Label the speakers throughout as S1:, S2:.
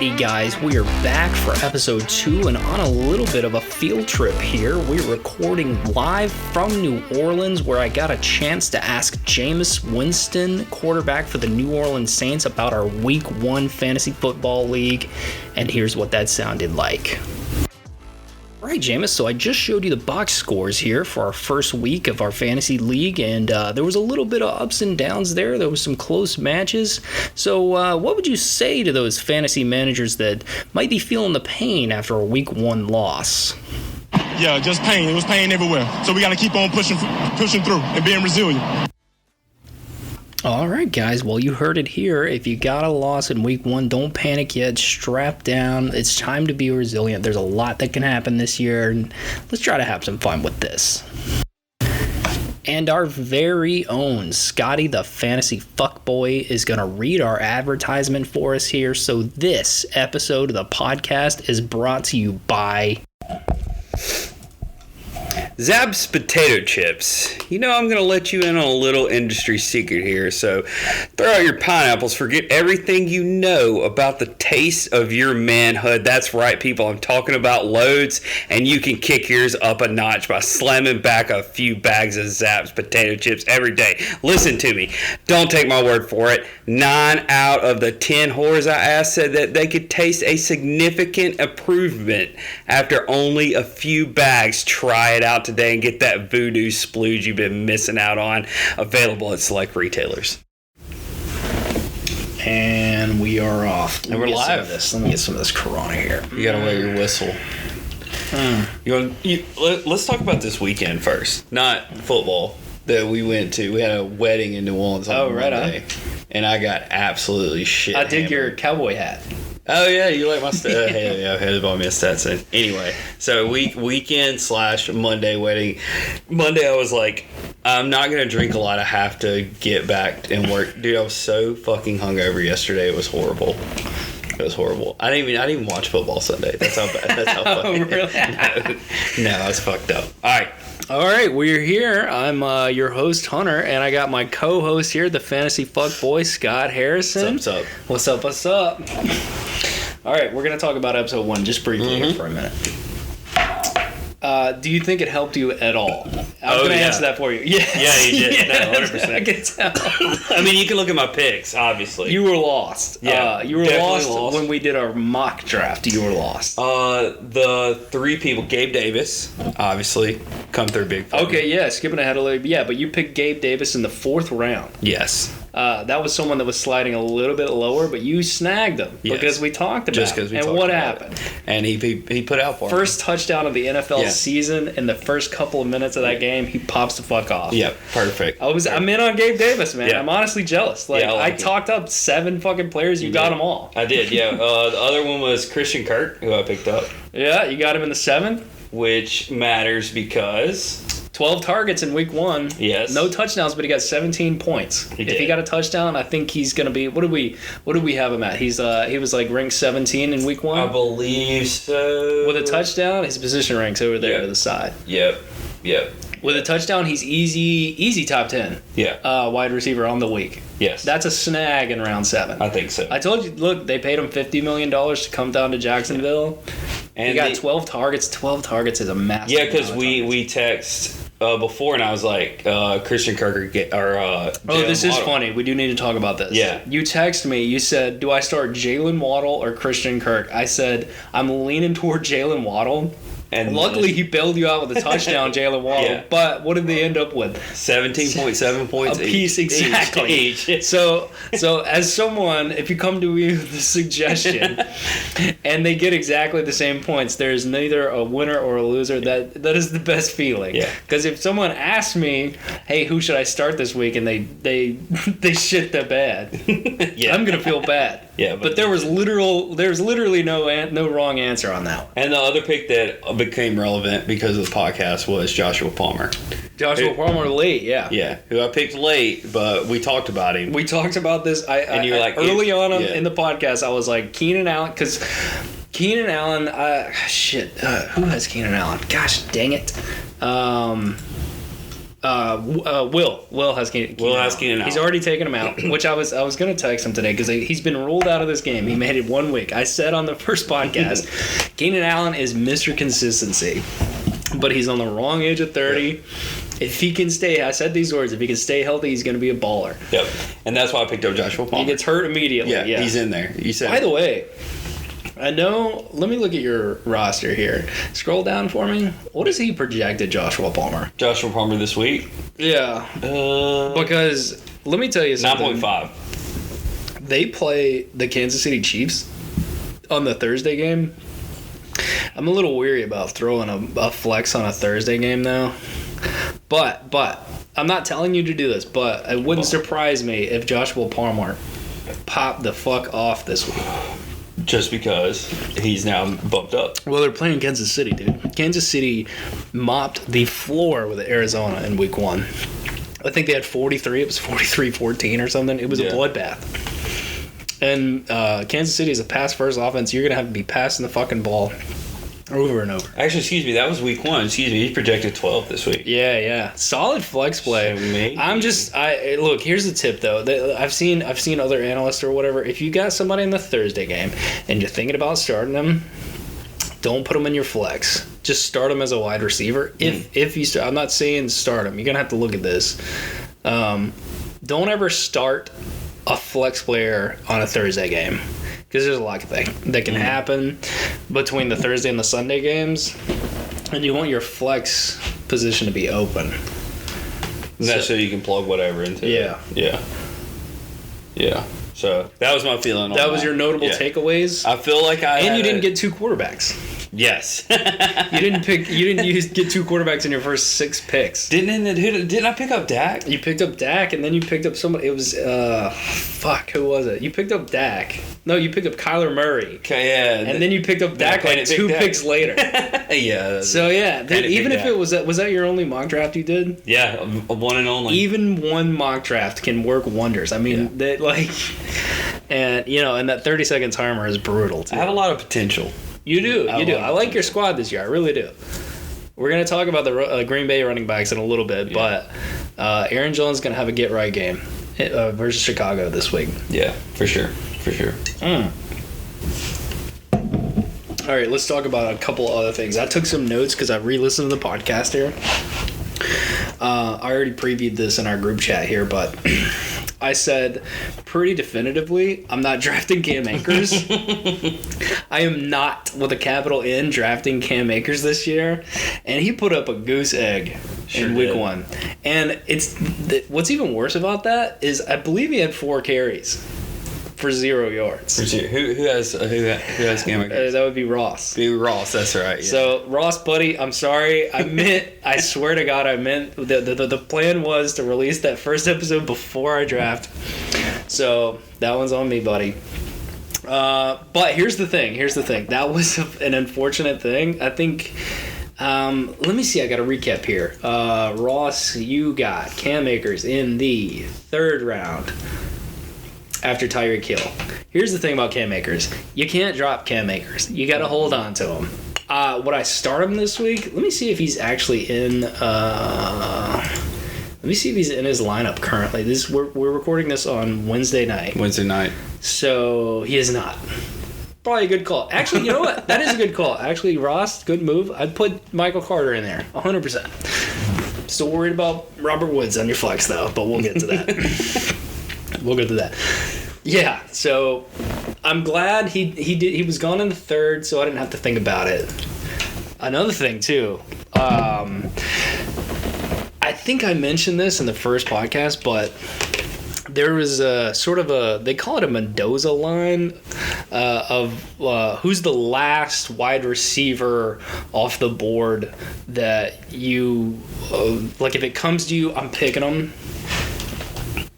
S1: Hey guys, we are back for episode 2 and on a little bit of a field trip here. We're recording live from New Orleans where I got a chance to ask Jameis Winston, quarterback for the New Orleans Saints, about our Week 1 Fantasy Football League, and here's what that sounded like. Alright, Jameis, so I just showed you the box scores here for our first week of our fantasy league, and there was a little bit of ups and downs there. There was some close matches. So what would you say to those fantasy managers that might be feeling the pain after a week 1 loss?
S2: Yeah, just pain. It was pain everywhere. So we got to keep on pushing through and being resilient.
S1: All right, guys. Well, you heard it here. If you got a loss in week 1, don't panic yet. Strap down. It's time to be resilient. There's a lot that can happen this year, and let's try to have some fun with this. And our very own Scotty the Fantasy Fuckboy is going to read our advertisement for us here. So this episode of the podcast is brought to you by
S3: Zapp's Potato Chips. You know, I'm going to let you in on a little industry secret here, so throw out your pineapples, forget everything you know about the taste of your manhood. That's right, people, I'm talking about loads, and you can kick yours up a notch by slamming back a few bags of Zapp's Potato Chips every day. Listen to me, don't take my word for it. 9 out of the 10 whores I asked said that they could taste a significant improvement after only a few bags. Try it out today and get that voodoo splooge you've been missing out on, available at select retailers.
S1: And we are off.
S3: And we're live.
S1: Let me get some of this Corona here.
S3: You gotta wear your whistle. Let's talk about this weekend first. Not football that we went to. We had a wedding in New Orleans on Monday, and I got absolutely shit.
S1: I dig your cowboy hat.
S3: Oh yeah, you like my stuff? Hey, I had to buy me a Stetson. Anyway, so weekend / Monday wedding. Monday I was like, I'm not gonna drink a lot. I have to get back and work. Dude, I was so fucking hungover yesterday. It was horrible. It was horrible. I didn't even watch football Sunday. That's how bad. That's how fucking.
S1: Oh, really?
S3: No, I was fucked up.
S1: All right, we're here. I'm your host, Hunter, and I got my co-host here, the fantasy fuckboy, Scott Harrison.
S3: What's up?
S1: What's up? All right, we're going to talk about episode 1 just briefly here for a minute. Do you think it helped you at all? I'm going to answer that for you. Yes.
S3: Yeah, you did.
S1: Yes,
S3: No, 100%.
S1: I can tell.
S3: I mean, you can look at my picks, obviously.
S1: You were lost.
S3: Yeah,
S1: you were lost when we did our mock draft. You were lost.
S3: The 3 people, Gabe Davis, obviously, come through big.
S1: Okay, yeah, skipping ahead a little bit. Yeah, but you picked Gabe Davis in the 4th round.
S3: Yes.
S1: That was someone that was sliding a little bit lower, but you snagged him because we talked about
S3: just because we
S1: and
S3: talked
S1: what
S3: about
S1: happened?
S3: It. And he put out for
S1: first touchdown of the NFL season. In the first couple of minutes of that game, he pops the fuck off.
S3: Yep, perfect.
S1: I'm in on Gabe Davis, man.
S3: Yeah.
S1: I'm honestly jealous. I talked up 7 fucking players. You got them all.
S3: I did. Yeah. The other one was Christian Kirk, who I picked up.
S1: Yeah, you got him in the 7th,
S3: which matters because
S1: 12 targets in week 1.
S3: Yes.
S1: No touchdowns, but he got 17 points. If he got a touchdown, I think he's going to be... What did we have him at? He was like ranked 17 in week 1.
S3: I believe so.
S1: With a touchdown, his position ranks over there to the side.
S3: Yep.
S1: With a touchdown, he's easy top 10.
S3: Yeah.
S1: Wide receiver on the week.
S3: Yes.
S1: That's a snag in round 7.
S3: I think so.
S1: I told you, look, they paid him $50 million to come down to Jacksonville. And he got 12 targets. 12 targets is a massive.
S3: Yeah, because we text before, and I was like, Christian Kirk
S1: this is funny. We do need to talk about this.
S3: Yeah.
S1: You text me. You said, do I start Jalen Waddle or Christian Kirk? I said, I'm leaning toward Jalen Waddle. And luckily, he bailed you out with a touchdown, Jalen Waddle. Yeah. But what did they end up with?
S3: 17.7 points
S1: a piece, exactly.
S3: Each.
S1: So as someone, if you come to me with a suggestion, and they get exactly the same points, there's neither a winner or a loser. That is the best feeling.
S3: Yeah.
S1: Because if someone asks me, "Hey, who should I start this week?" and they shit the bed, yeah. I'm gonna feel bad.
S3: Yeah,
S1: but there's literally no wrong answer on that one.
S3: And the other pick that became relevant because of the podcast was Joshua Palmer.
S1: Palmer late, yeah.
S3: Yeah, who I picked late, but we talked about him.
S1: We talked about this.
S3: And you were like,
S1: early on in the podcast, I was like, Keenan Allen, because Keenan Allen, who has Keenan Allen? Gosh dang it. Will has Keenan.
S3: Will has Keenan
S1: He's
S3: Allen.
S1: already taken him out, which I was going to text him today because he's been ruled out of this game. He made it 1 week. I said on the first podcast, Keenan Allen is Mr. Consistency, but he's on the wrong age of 30. If he can stay, I said these words, if he can stay healthy, he's going to be a baller.
S3: Yep. And that's why I picked up Joshua Palmer.
S1: He gets hurt immediately.
S3: yeah,
S1: Yeah,
S3: he's in there. You said.
S1: By the way, I know, let me look at your roster here. Scroll down for me. What is he projected, Joshua Palmer?
S3: Joshua Palmer this week.
S1: Yeah. Because, let me tell you something.
S3: 9.5.
S1: They play the Kansas City Chiefs on the Thursday game. I'm a little weary about throwing a flex on a Thursday game now. But, I'm not telling you to do this, but it wouldn't surprise me if Joshua Palmer popped the fuck off this week.
S3: Just because he's now bumped up.
S1: Well, they're playing Kansas City, dude. Kansas City mopped the floor with Arizona in week 1. I think they had 43. It was 43-14 or something. It was a bloodbath. And Kansas City is a pass-first offense. You're going to have to be passing the fucking ball over and over.
S3: Actually, excuse me, that was week 1. Excuse me, he's projected 12 this week.
S1: Yeah. Solid flex play.
S3: So maybe.
S1: Look, here's the tip though. I've seen other analysts or whatever. If you got somebody in the Thursday game and you're thinking about starting them, don't put them in your flex. Just start them as a wide receiver. If you start, I'm not saying start them. You're gonna have to look at this. Don't ever start a flex player on a Thursday game. Because there's a lot of things that can happen between the Thursday and the Sunday games, and you want your flex position to be open.
S3: So you can plug whatever into
S1: Yeah.
S3: it. Yeah. So that was my feeling on
S1: That was your notable
S3: Yeah.
S1: takeaways.
S3: I feel like
S1: And you didn't get 2 quarterbacks.
S3: Yes.
S1: You didn't get 2 quarterbacks in your first 6 picks.
S3: Didn't I pick up Dak?
S1: You picked up Dak, and then you picked up somebody. It was who was it? You picked up Dak. No, you picked up Kyler Murray.
S3: Okay, yeah.
S1: And then you picked up Dak like 2 picks later.
S3: Yeah.
S1: So yeah, dude, even if
S3: Dak.
S1: it was that your only mock draft you did?
S3: Yeah, a one and only.
S1: Even one mock draft can work wonders. I mean, that and and that 30-second timer is brutal too.
S3: I have a lot of potential.
S1: You do.
S3: I
S1: I like your squad this year. I really do. We're going to talk about the Green Bay running backs in a little bit, but Aaron Jones is going to have a get-right game versus Chicago this week.
S3: Yeah, for sure.
S1: All right, let's talk about a couple other things. I took some notes because I re-listened to the podcast here. I already previewed this in our group chat here, but I said pretty definitively, I'm not drafting Cam Akers. I am not, with a capital N, drafting Cam Akers this year. And he put up a goose egg in week 1. And what's even worse about that is I believe he had 4 carries for 0 yards.
S3: Who has Cam Akers?
S1: That would be Ross.
S3: Ross, that's right. Yeah.
S1: So, Ross, buddy, I'm sorry. I swear to God, I meant, the plan was to release that first episode before I draft. So, that one's on me, buddy. But here's the thing. That was an unfortunate thing. I think, let me see. I got a recap here. Ross, you got Cam Akers in the 3rd round. After Tyreek Hill. Here's the thing about Cam Akers. You can't drop Cam Akers. You got to hold on to him. Would I start him this week? Let me see if he's actually in. Let me see if he's in his lineup currently. We're recording this on Wednesday night. So he is not. Probably a good call. Actually, you know what? That is a good call. Actually, Ross, good move. I'd put Michael Carter in there, 100%. Still worried about Robert Woods on your flex though, but we'll get to that. We'll get to that. Yeah, so I'm glad he was gone in the 3rd, so I didn't have to think about it. Another thing too, I think I mentioned this in the first podcast, but there was a sort of they call it a Mendoza line of who's the last wide receiver off the board that you like. If it comes to you, I'm picking them.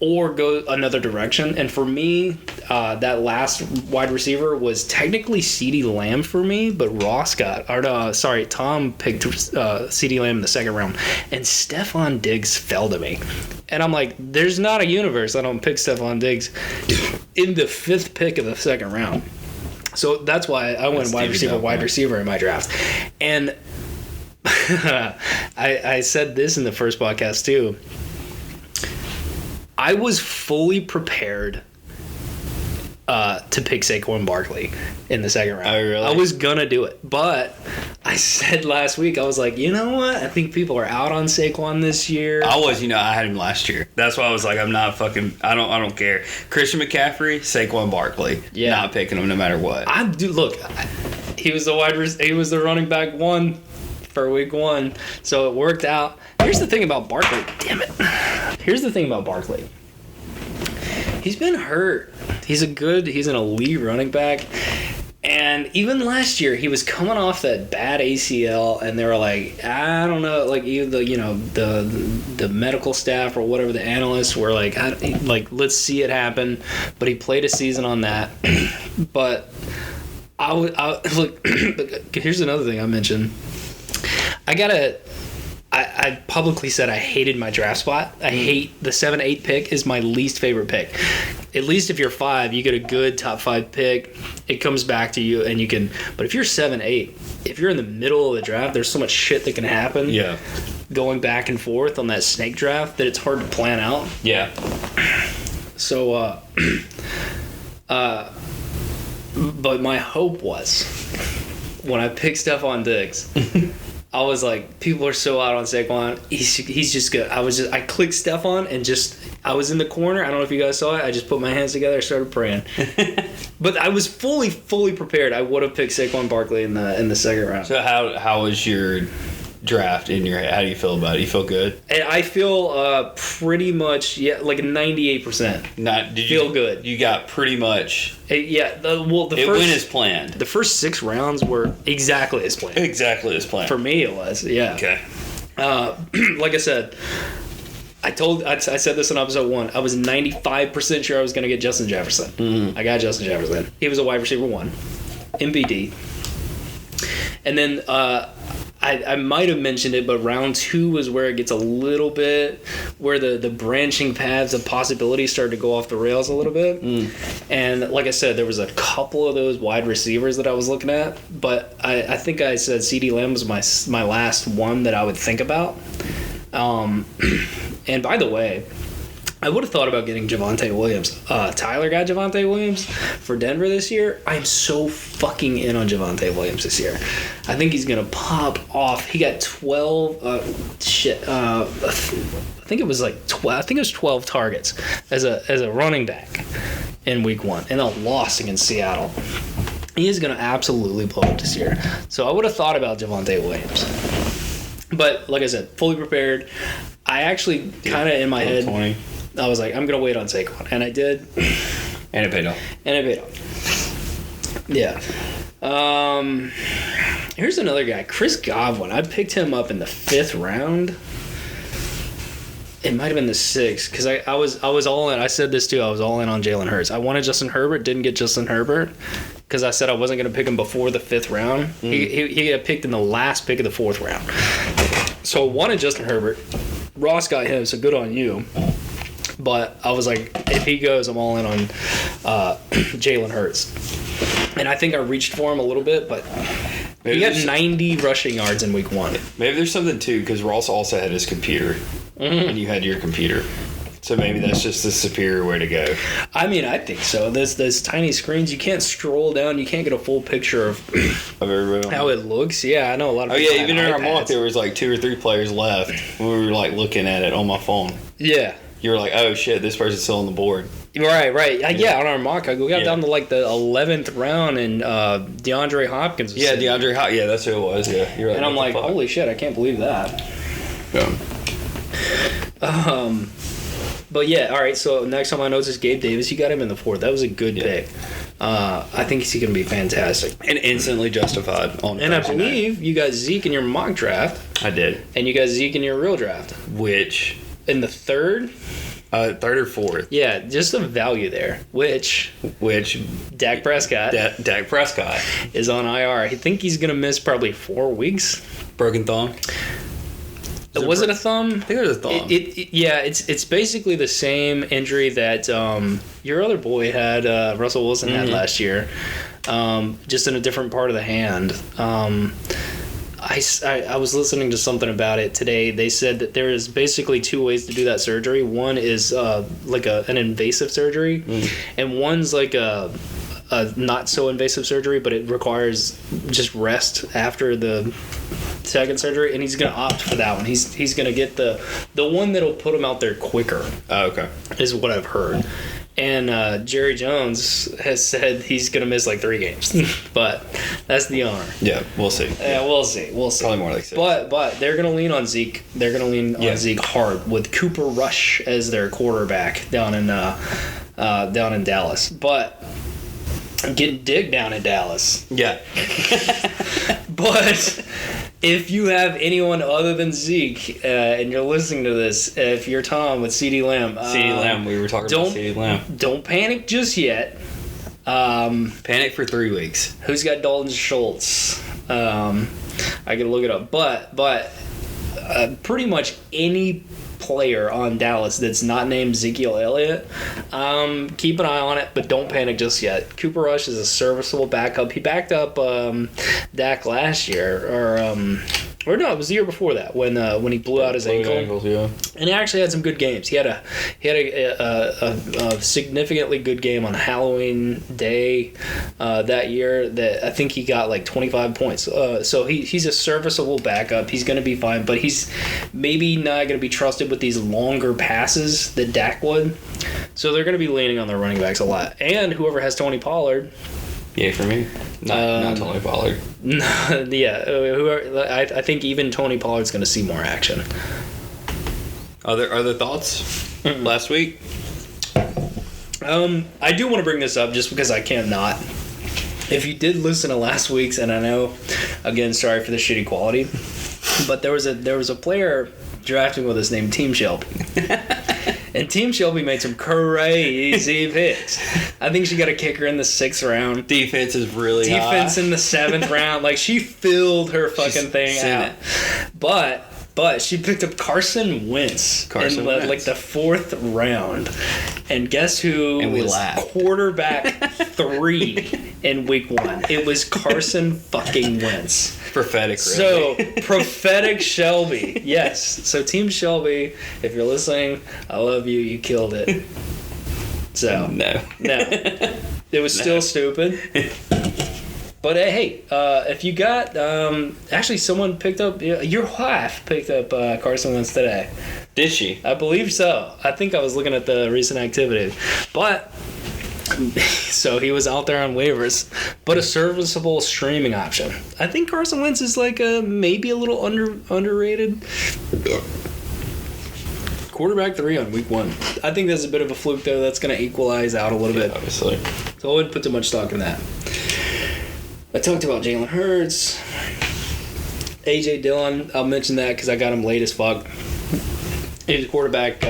S1: Or go another direction. And for me, that last wide receiver was technically CeeDee Lamb for me, but Tom picked CeeDee Lamb in the 2nd round. And Stephon Diggs fell to me. And I'm like, there's not a universe I don't pick Stephon Diggs in the 5th pick of the 2nd round. So that's why I went wide receiver in my draft. And I said this in the first podcast too. I was fully prepared to pick Saquon Barkley in the second round.
S3: Oh, really?
S1: I was gonna do it, but I said last week, I was like, you know what? I think people are out on Saquon this year.
S3: I had him last year. That's why I was like, I don't care. Christian McCaffrey, Saquon Barkley.
S1: Yeah.
S3: Not picking him no matter what.
S1: He was the running back one for week one, so it worked out. Here's the thing about Barkley. Damn it. Here's the thing about Barkley. He's been hurt. He's an elite running back. And even last year, he was coming off that bad ACL, and they were like, I don't know, like even the medical staff or whatever, the analysts were like, let's see it happen. But he played a season on that. But look. Here's another thing I mentioned. I publicly said I hated my draft spot. I hate the 7-8 pick is my least favorite pick. At least if you're 5, you get a good top 5 pick. It comes back to you and you can. But if you're 7-8, if you're in the middle of the draft, there's so much shit that can happen.
S3: Yeah.
S1: Going back and forth on that snake draft that it's hard to plan out.
S3: Yeah.
S1: So, but my hope was when I picked Stephon Diggs. I was like, people are so out on Saquon. He's just good. I clicked Stephon and I was in the corner. I don't know if you guys saw it. I just put my hands together, started praying. But I was fully prepared. I would have picked Saquon Barkley in the second round.
S3: So how was your draft in your head? How do you feel about it? You feel good?
S1: And I feel pretty much, like 98%. Feel good.
S3: You got pretty much.
S1: It went
S3: as planned.
S1: The first 6 rounds were exactly as planned.
S3: Exactly as planned.
S1: For me, it was. Yeah.
S3: Okay.
S1: Like I said, I said this in episode 1. I was 95% sure I was going to get Justin Jefferson. Mm-hmm. I got Justin Jefferson. He was a wide receiver 1, MVD, and then I might have mentioned it, but round 2 was where it gets a little bit, where the branching paths of possibilities started to go off the rails a little bit. And like I said, there was a couple of those wide receivers that I was looking at, but I think I said CeeDee Lamb was my last one that I would think about. And by the way, I would have thought about getting Javonte Williams. Tyler got Javonte Williams for Denver this year. I am so fucking in on Javonte Williams this year. I think he's going to pop off. He got 12 I think it was 12 targets as a running back in week 1 and a loss against Seattle. He is going to absolutely blow up this year. So I would have thought about Javonte Williams. But like I said, fully prepared. I actually kind of in my head
S3: 20.
S1: I was like, I'm going to wait on Saquon. And I did.
S3: And it paid off.
S1: Yeah. Here's another guy, Chris Godwin. I picked him up in the 5th round. It might have been the 6th because I was all in. I said this too. I was all in on Jalen Hurts. I wanted Justin Herbert. Didn't get Justin Herbert because I said I wasn't going to pick him before the 5th round. He got picked in the last pick of the 4th round. So I wanted Justin Herbert. Ross got him, so good on you. But I was like, if he goes, I'm all in on Jalen Hurts. And I think I reached for him a little bit, but he got 90 rushing yards in week 1.
S3: Maybe there's something, too, because Ross also had his computer, and you had your computer. So maybe that's just the superior way to go.
S1: I mean, I think so. Those tiny screens, you can't scroll down. You can't get a full picture of how it looks. Yeah, I know a lot of people
S3: even in our mock, there was 2 or 3 players left. We were looking at it on my phone.
S1: Yeah.
S3: You were like, oh, shit, this person's still on the board.
S1: Right. Yeah, on our mock, we got down to the 11th round, and DeAndre Hopkins was
S3: DeAndre Hopkins. Yeah, that's who it was. Yeah, you're right.
S1: And I'm like, holy shit, I can't believe that.
S3: Yeah.
S1: But yeah, all right. So next on my notes is Gabe Davis. You got him in the 4th. That was a good pick. I think he's going to be fantastic
S3: and instantly justified on.
S1: And I believe you got Zeke in your mock draft.
S3: I did.
S1: And you got Zeke in your real draft.
S3: Which
S1: in the 3rd.
S3: 3rd or 4th.
S1: Yeah, just the value there. Which Dak Prescott.
S3: Dak Prescott
S1: is on IR. I think he's going to miss probably 4 weeks.
S3: Broken thumb.
S1: Was it a thumb?
S3: I think it was a thumb.
S1: It's basically the same injury that your other boy had, Russell Wilson had last year, just in a different part of the hand. I was listening to something about it today. They said that there is basically two ways to do that surgery. One is like an invasive surgery, and one's like a not so invasive surgery, but it requires just rest after the second surgery, and he's gonna opt for that one. He's gonna get the one that'll put him out there quicker.
S3: Oh, okay.
S1: Is what I've heard. And Jerry Jones has said he's going to miss like 3 games. But that's the owner.
S3: Yeah, we'll see.
S1: Yeah, we'll see.
S3: Probably more like 6.
S1: But they're going to lean on Zeke. They're going to lean on Zeke hard with Cooper Rush as their quarterback down in Dallas. But I'm getting dig down in Dallas.
S3: Yeah.
S1: But if you have anyone other than Zeke and you're listening to this, if you're Tom with CeeDee Lamb.
S3: CeeDee Lamb, we were talking about CeeDee Lamb.
S1: Don't panic just yet.
S3: Panic for 3 weeks.
S1: Who's got Dalton Schultz? I can look it up. But pretty much any player on Dallas that's not named Ezekiel Elliott, keep an eye on it, but don't panic just yet. Cooper Rush is a serviceable backup. He backed up Dak last year, or no, it was the year before that when he blew out his ankle. And he actually had some good games. He had a significantly good game on Halloween Day that year. That I think he got like 25 points. So he's a serviceable backup. He's going to be fine, but he's maybe not going to be trusted with these longer passes that Dak would. So they're going to be leaning on their running backs a lot. And whoever has Tony Pollard.
S3: Yay for me. Not Tony Pollard.
S1: Yeah, whoever. I think even Tony Pollard's going to see more action.
S3: Other thoughts? Last week?
S1: I do want to bring this up just because I can't not. If you did listen to last week's, and I know, again, sorry for the shitty quality, but there was a player drafting with us named Team Shelby. And Team Shelby made some crazy picks. I think she got a kicker in the 6th round.
S3: Defense is really
S1: Defense
S3: high.
S1: in the 7th round. Like, she filled her fucking thing out. But she picked up Carson Wentz in like the 4th round. And guess who was quarterback 3 in week 1? It was Carson fucking Wentz.
S3: Prophetic,
S1: really.
S3: So,
S1: prophetic Shelby. Yes. So, Team Shelby, if you're listening, I love you. You killed it. So,
S3: no.
S1: It was still stupid. But hey, if you got... actually, someone picked up... Your wife picked up Carson Wentz today.
S3: Did she?
S1: I believe so. I think I was looking at the recent activity. But... So he was out there on waivers, but a serviceable streaming option. I think Carson Wentz is like maybe a little underrated. Quarterback 3 on week 1. I think that's a bit of a fluke though. That's going to equalize out a little bit.
S3: Obviously.
S1: So I wouldn't put too much stock in that. I talked about Jalen Hurts. A.J. Dillon, I'll mention that because I got him late as fuck. He was quarterback,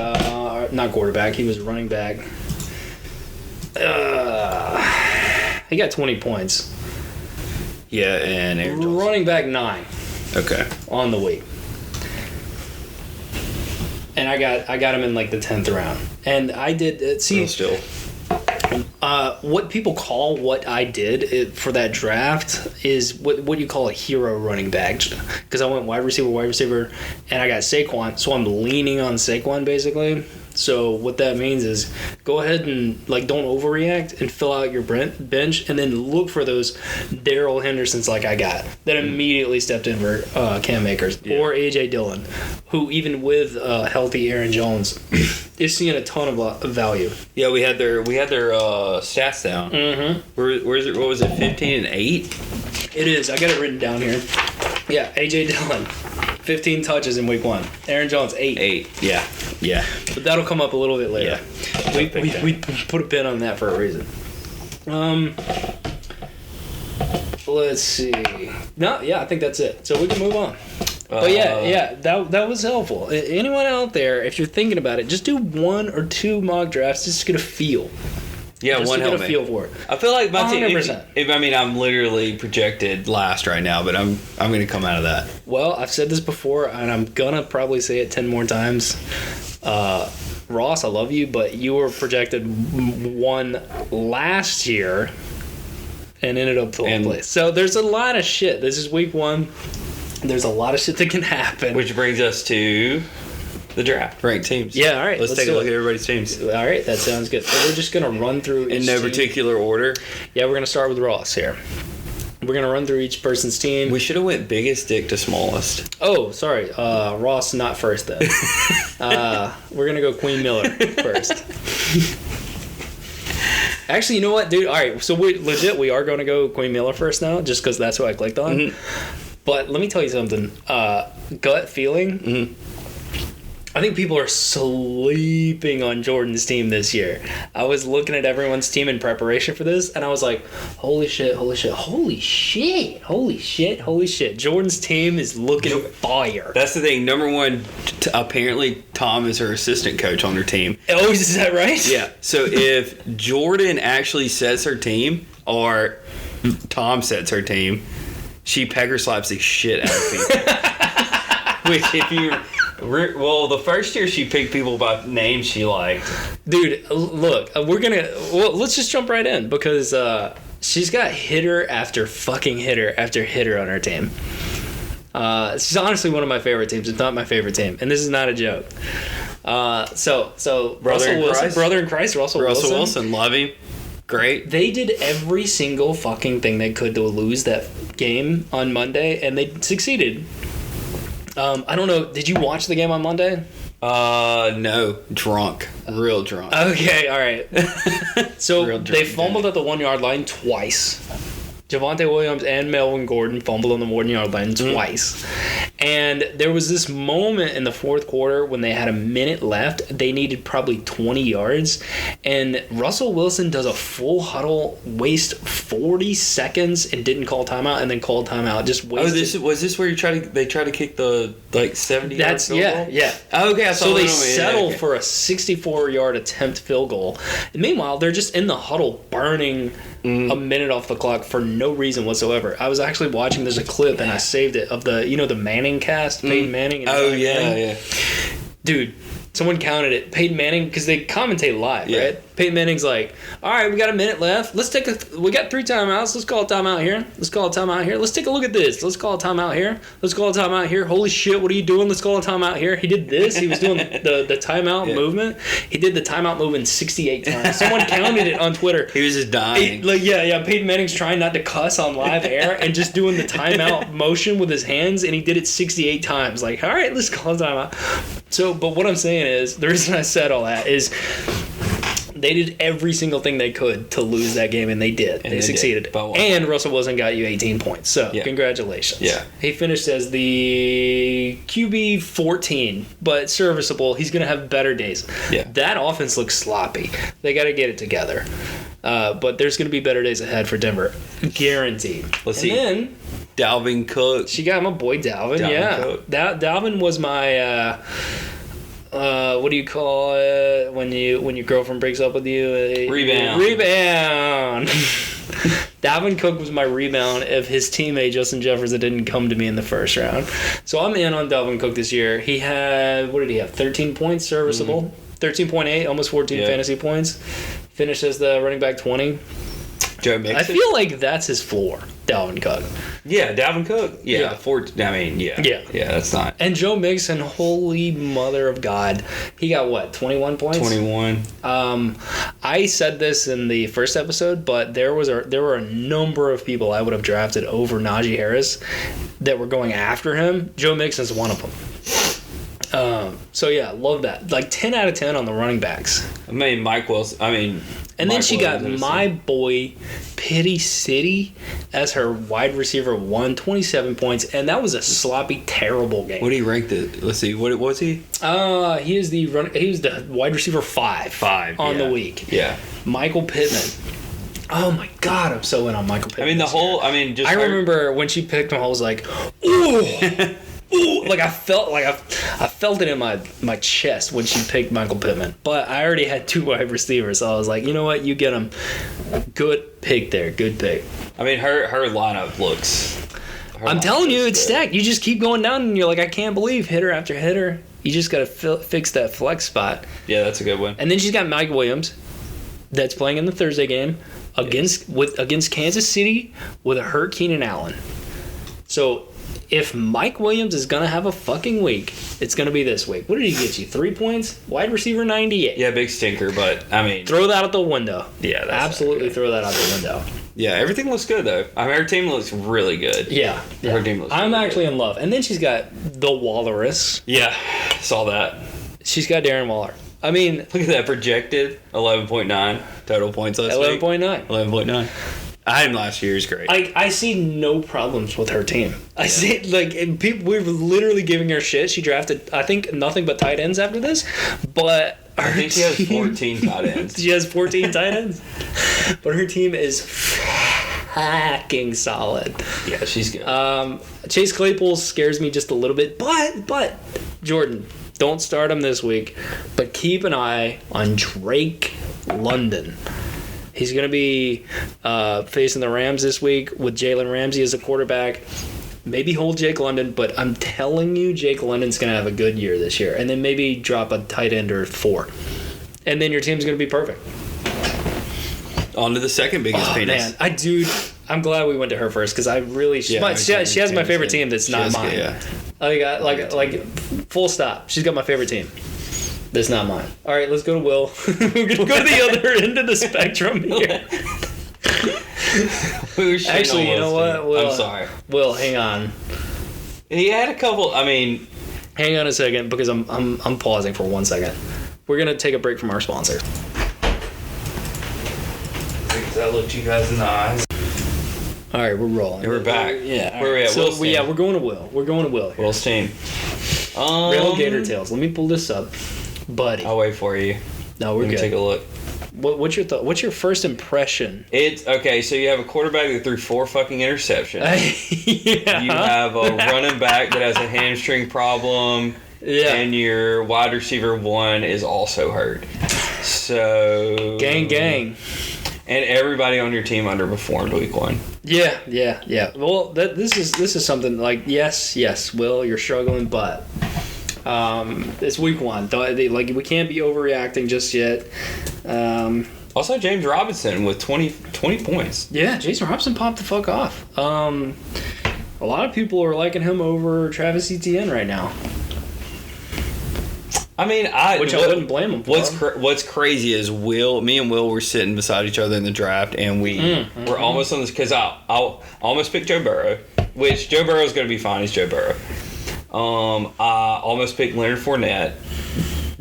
S1: not quarterback, he was running back. He got 20 points.
S3: Yeah, and Aaron Johnson.
S1: Running back 9.
S3: Okay.
S1: On the week. And I got him in like the 10th round. And I did
S3: still.
S1: What people call what I did for that draft is what you call a hero running back. Because I went wide receiver, and I got Saquon, so I'm leaning on Saquon basically. So what that means is go ahead and don't overreact and fill out your bench, and then look for those Darrell Hendersons like I got that immediately stepped in for Cam Akers or A.J. Dillon, who even with healthy Aaron Jones is seeing a ton of value.
S3: Yeah, we had their stats down.
S1: Mm-hmm.
S3: Where is it? What was it? 15 and 8.
S1: It is. I got it written down here. Yeah, A.J. Dillon. 15 touches in week 1. Aaron Jones, 8.
S3: Yeah.
S1: But that'll come up a little bit later.
S3: Yeah.
S1: We put a pin on that for a reason. Let's see. No, yeah, I think that's it. So we can move on. But yeah, that was helpful. Anyone out there, if you're thinking about it, just do 1 or 2 mock drafts just to get a feel.
S3: Yeah,
S1: just
S3: one
S1: to get
S3: helmet.
S1: a feel for it.
S3: I feel like my team.
S1: 100%.
S3: I'm literally projected last right now, but I'm going to come out of that.
S1: Well, I've said this before, and I'm gonna probably say it 10 more times. Ross, I love you, but you were projected 1 last year and ended up 12th place. So there's a lot of shit. This is week 1. There's a lot of shit that can happen.
S3: Which brings us to the draft. Ranked teams.
S1: Yeah, all right.
S3: Let's take a look at everybody's teams.
S1: All right, that sounds good. So we're just going to run through
S3: In
S1: each
S3: no
S1: team.
S3: particular order.
S1: Yeah, we're going to start with Ross here. We're going to run through each person's team.
S3: We should have went biggest dick to smallest.
S1: Oh, sorry. Ross, not first, then. We're going to go Queen Miller first. Actually, you know what, dude? All right, so we are going to go Queen Miller first now, just because that's who I clicked on.
S3: Mm-hmm.
S1: But let me tell you something. Gut feeling. Mm-hmm. I think people are sleeping on Jordan's team this year. I was looking at everyone's team in preparation for this, and I was like, holy shit. Jordan's team is looking fire.
S3: That's the thing. Number one, apparently Tom is her assistant coach on her team.
S1: Oh, is that right?
S3: Yeah. So if Jordan actually sets her team, or Tom sets her team, she pegger slaps the shit out of people. Which, if you... Well, the first year she picked people by names she liked.
S1: Dude, look, let's just jump right in, because she's got hitter after fucking hitter after hitter on her team. She's honestly one of my favorite teams, if not my favorite team, and this is not a joke. So
S3: Brother in Christ,
S1: Russell
S3: Wilson, love him. Great.
S1: They did every single fucking thing they could to lose that game on Monday, and they succeeded. I don't know. Did you watch the game on Monday?
S3: No. Drunk. Real drunk.
S1: Okay, all right. So they fumbled
S3: day.
S1: at the 1 yard line twice. Javonte Williams and Melvin Gordon fumbled on the 1 yard line twice. And there was this moment in the fourth quarter when they had a minute left. They needed probably 20 yards. And Russell Wilson does a full huddle, waste 40 seconds, and didn't call timeout, and then called timeout. Just wasted.
S3: Was this where they try to kick the 70 yard field goal?
S1: Yeah.
S3: Oh, okay,
S1: so they settle for a 64-yard attempt field goal. And meanwhile, they're just in the huddle burning a minute off the clock for no reason whatsoever. I was actually watching, there's a clip, and I saved it, of the Manning cast, Peyton Manning. And
S3: oh,
S1: Manning.
S3: yeah.
S1: Dude, someone counted it. Peyton Manning, because they commentate live, right? Peyton Manning's like, all right, we got a minute left. We got 3 timeouts. Let's call a timeout here. Let's take a look at this. Let's call a timeout here. Holy shit, what are you doing? Let's call a timeout here. He did this. He was doing the timeout movement. He did the timeout movement 68 times. Someone counted it on Twitter.
S3: He was just dying.
S1: Peyton Manning's trying not to cuss on live air and just doing the timeout motion with his hands, and he did it 68 times. Like, all right, let's call a timeout. So, but what I'm saying is, the reason I said all that is, they did every single thing they could to lose that game, and they did. They succeeded. And Russell Wilson got you 18 points. So, congratulations.
S3: Yeah.
S1: He finished as the QB 14, but serviceable. He's going to have better days.
S3: Yeah.
S1: That offense looks sloppy. They got to get it together. But there's going to be better days ahead for Denver. Guaranteed.
S3: Let's see. Then Dalvin Cook.
S1: She got my boy Dalvin.
S3: Cook.
S1: Dalvin was my... what do you call it when your girlfriend breaks up with you? Rebound. Dalvin Cook was my rebound if his teammate Justin Jefferson didn't come to me in the first round. So I'm in on Dalvin Cook this year. He had, what did he have? 13 points, serviceable. 13.8, almost 14 fantasy points. Finished as the running back 20.
S3: Joe Mixon.
S1: I feel like that's his floor, Dalvin Cook.
S3: Yeah, Dalvin Cook. Yeah.
S1: Yeah,
S3: that's not.
S1: And Joe Mixon, holy mother of God, he got what, 21 points?
S3: 21.
S1: I said this in the first episode, but there were a number of people I would have drafted over Najee Harris that were going after him. Joe Mixon's one of them. So yeah, love that. Like 10 out of 10 on the running backs.
S3: Mike Wilson.
S1: And then she got my boy Pity City as her wide receiver 1, 27 points, and that was a sloppy, terrible game.
S3: What did he rank it? Let's see. What was he?
S1: He was the wide receiver 5 on the week.
S3: Yeah.
S1: Michael Pittman. Oh my God, I'm so in on Michael Pittman.
S3: I
S1: remember when she picked him, I was like, ooh. Ooh, like I felt it in my chest when she picked Michael Pittman. But I already had 2 wide receivers, so I was like, you know what, you get him. Good pick there, good pick.
S3: Her lineup looks.
S1: I'm telling you, it's stacked. You just keep going down, and you're like, I can't believe hitter after hitter. You just got to fix that flex spot.
S3: Yeah, that's a good one.
S1: And then she's got Mike Williams, that's playing in the Thursday game against Kansas City with a hurt Keenan Allen. So if Mike Williams is going to have a fucking week, it's going to be this week. What did he get you? 3 points? Wide receiver 98.
S3: Yeah, big stinker, but I mean,
S1: Throw that out the window.
S3: Yeah, that's
S1: absolutely throw that out the window.
S3: yeah, everything looks good though. I mean, her team looks really good.
S1: Yeah.
S3: Her team looks
S1: I'm
S3: really
S1: actually
S3: good.
S1: in love. And then she's got the Walrus.
S3: Yeah, saw that.
S1: She's got Darren Waller. I mean,
S3: Look at that projected 11.9 total points last week.
S1: 11.9.
S3: 11.9. I had him last year. He's great.
S1: I see no problems with her team. I see, like, and people, we're literally giving her shit. She drafted, I think, nothing but tight ends after this. But her
S3: I think she has
S1: team-
S3: 14 tight ends.
S1: She has 14 tight ends. But her team is hacking solid.
S3: Yeah, she's good.
S1: Chase Claypool scares me just a little bit. But Jordan, don't start him this week. But keep an eye on Drake London. He's going to be facing the Rams this week with Jalen Ramsey as a quarterback. Maybe hold Jake London, but I'm telling you, Jake London's going to have a good year this year. And then maybe drop a tight end or 4. And then your team's going to be perfect.
S3: On to the second biggest penis.
S1: Man, I'm glad we went to her first because I really she has my favorite team that's not mine.
S3: Yeah.
S1: Like full stop. She's got my favorite team. That's not mine. All right, let's go to Will. We're gonna go to the other end of the spectrum here. Actually, you know what? Will,
S3: I'm sorry.
S1: Will, hang on.
S3: He had a couple. I mean,
S1: Hang on a second because I'm pausing for 1 second. We're gonna take a break from our sponsor.
S3: I looked you guys in the eyes.
S1: All right, we're rolling.
S3: And we're back.
S1: Yeah.
S3: Where we at?
S1: So
S3: Will's team.
S1: we're going to Will. We're going to Will here.
S3: Will's team.
S1: Real Gator Tails. Let me pull this up, buddy.
S3: I'll wait for you.
S1: No, we're
S3: Let me
S1: good.
S3: take a look.
S1: What's your thought? What's your first impression?
S3: It's okay. So you have a quarterback that threw 4 fucking interceptions.
S1: Yeah.
S3: You have a running back that has a hamstring problem.
S1: Yeah.
S3: And your wide receiver 1 is also hurt. So
S1: Gang.
S3: And everybody on your team underperformed week 1.
S1: Yeah. Well, this is something like yes, Will, you're struggling, but it's week 1. Like we can't be overreacting just yet.
S3: Also, James Robinson with 20 points.
S1: Yeah, Jason Robinson popped the fuck off. A lot of people are liking him over Travis Etienne right now.
S3: I mean,
S1: Which I wouldn't blame him for.
S3: What's crazy is me and Will were sitting beside each other in the draft, and we're almost on this because I almost picked Joe Burrow, which Joe Burrow's going to be fine. He's Joe Burrow. I almost picked Leonard Fournette.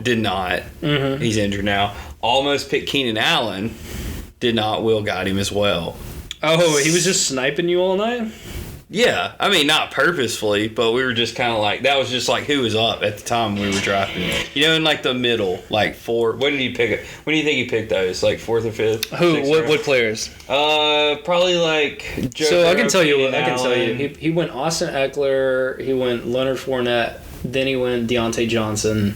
S3: Did not.
S1: Mm-hmm.
S3: He's injured now. Almost picked Keenan Allen. Did not. Will got him as well.
S1: Oh, he was just sniping you all night?
S3: Yeah, I mean, not purposefully, but we were just kind of like, that was just like who was up at the time we were drafting. You know, in like the middle, like 4. What did he pick? When do you think he picked those? Like 4th or 5th?
S1: Who?
S3: 6th
S1: What players?
S3: Probably like Joe
S1: So I
S3: Burrow,
S1: can tell you.
S3: Keenan
S1: He went Austin Eckler. He went Leonard Fournette. Then he went Deontay Johnson.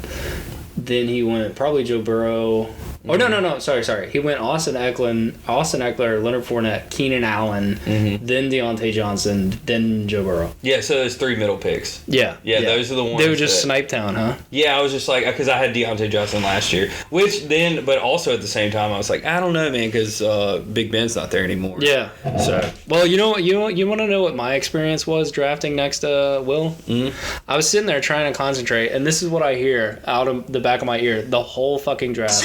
S1: Then he went probably Joe Burrow. Oh no! Sorry. He went Austin Eckler, Leonard Fournette, Keenan Allen, then Deontay Johnson, then Joe Burrow.
S3: Yeah, so there's 3 middle picks.
S1: Yeah.
S3: Those are the ones.
S1: They were just
S3: that,
S1: Snipe Town, huh?
S3: Yeah, I was just like, because I had Deontay Johnson last year, but also at the same time, I was like, I don't know, man, because Big Ben's not there anymore.
S1: Yeah.
S3: So,
S1: Well, you want to know what my experience was drafting next to Will? Mm-hmm. I was sitting there trying to concentrate, and this is what I hear out of the back of my ear the whole fucking draft.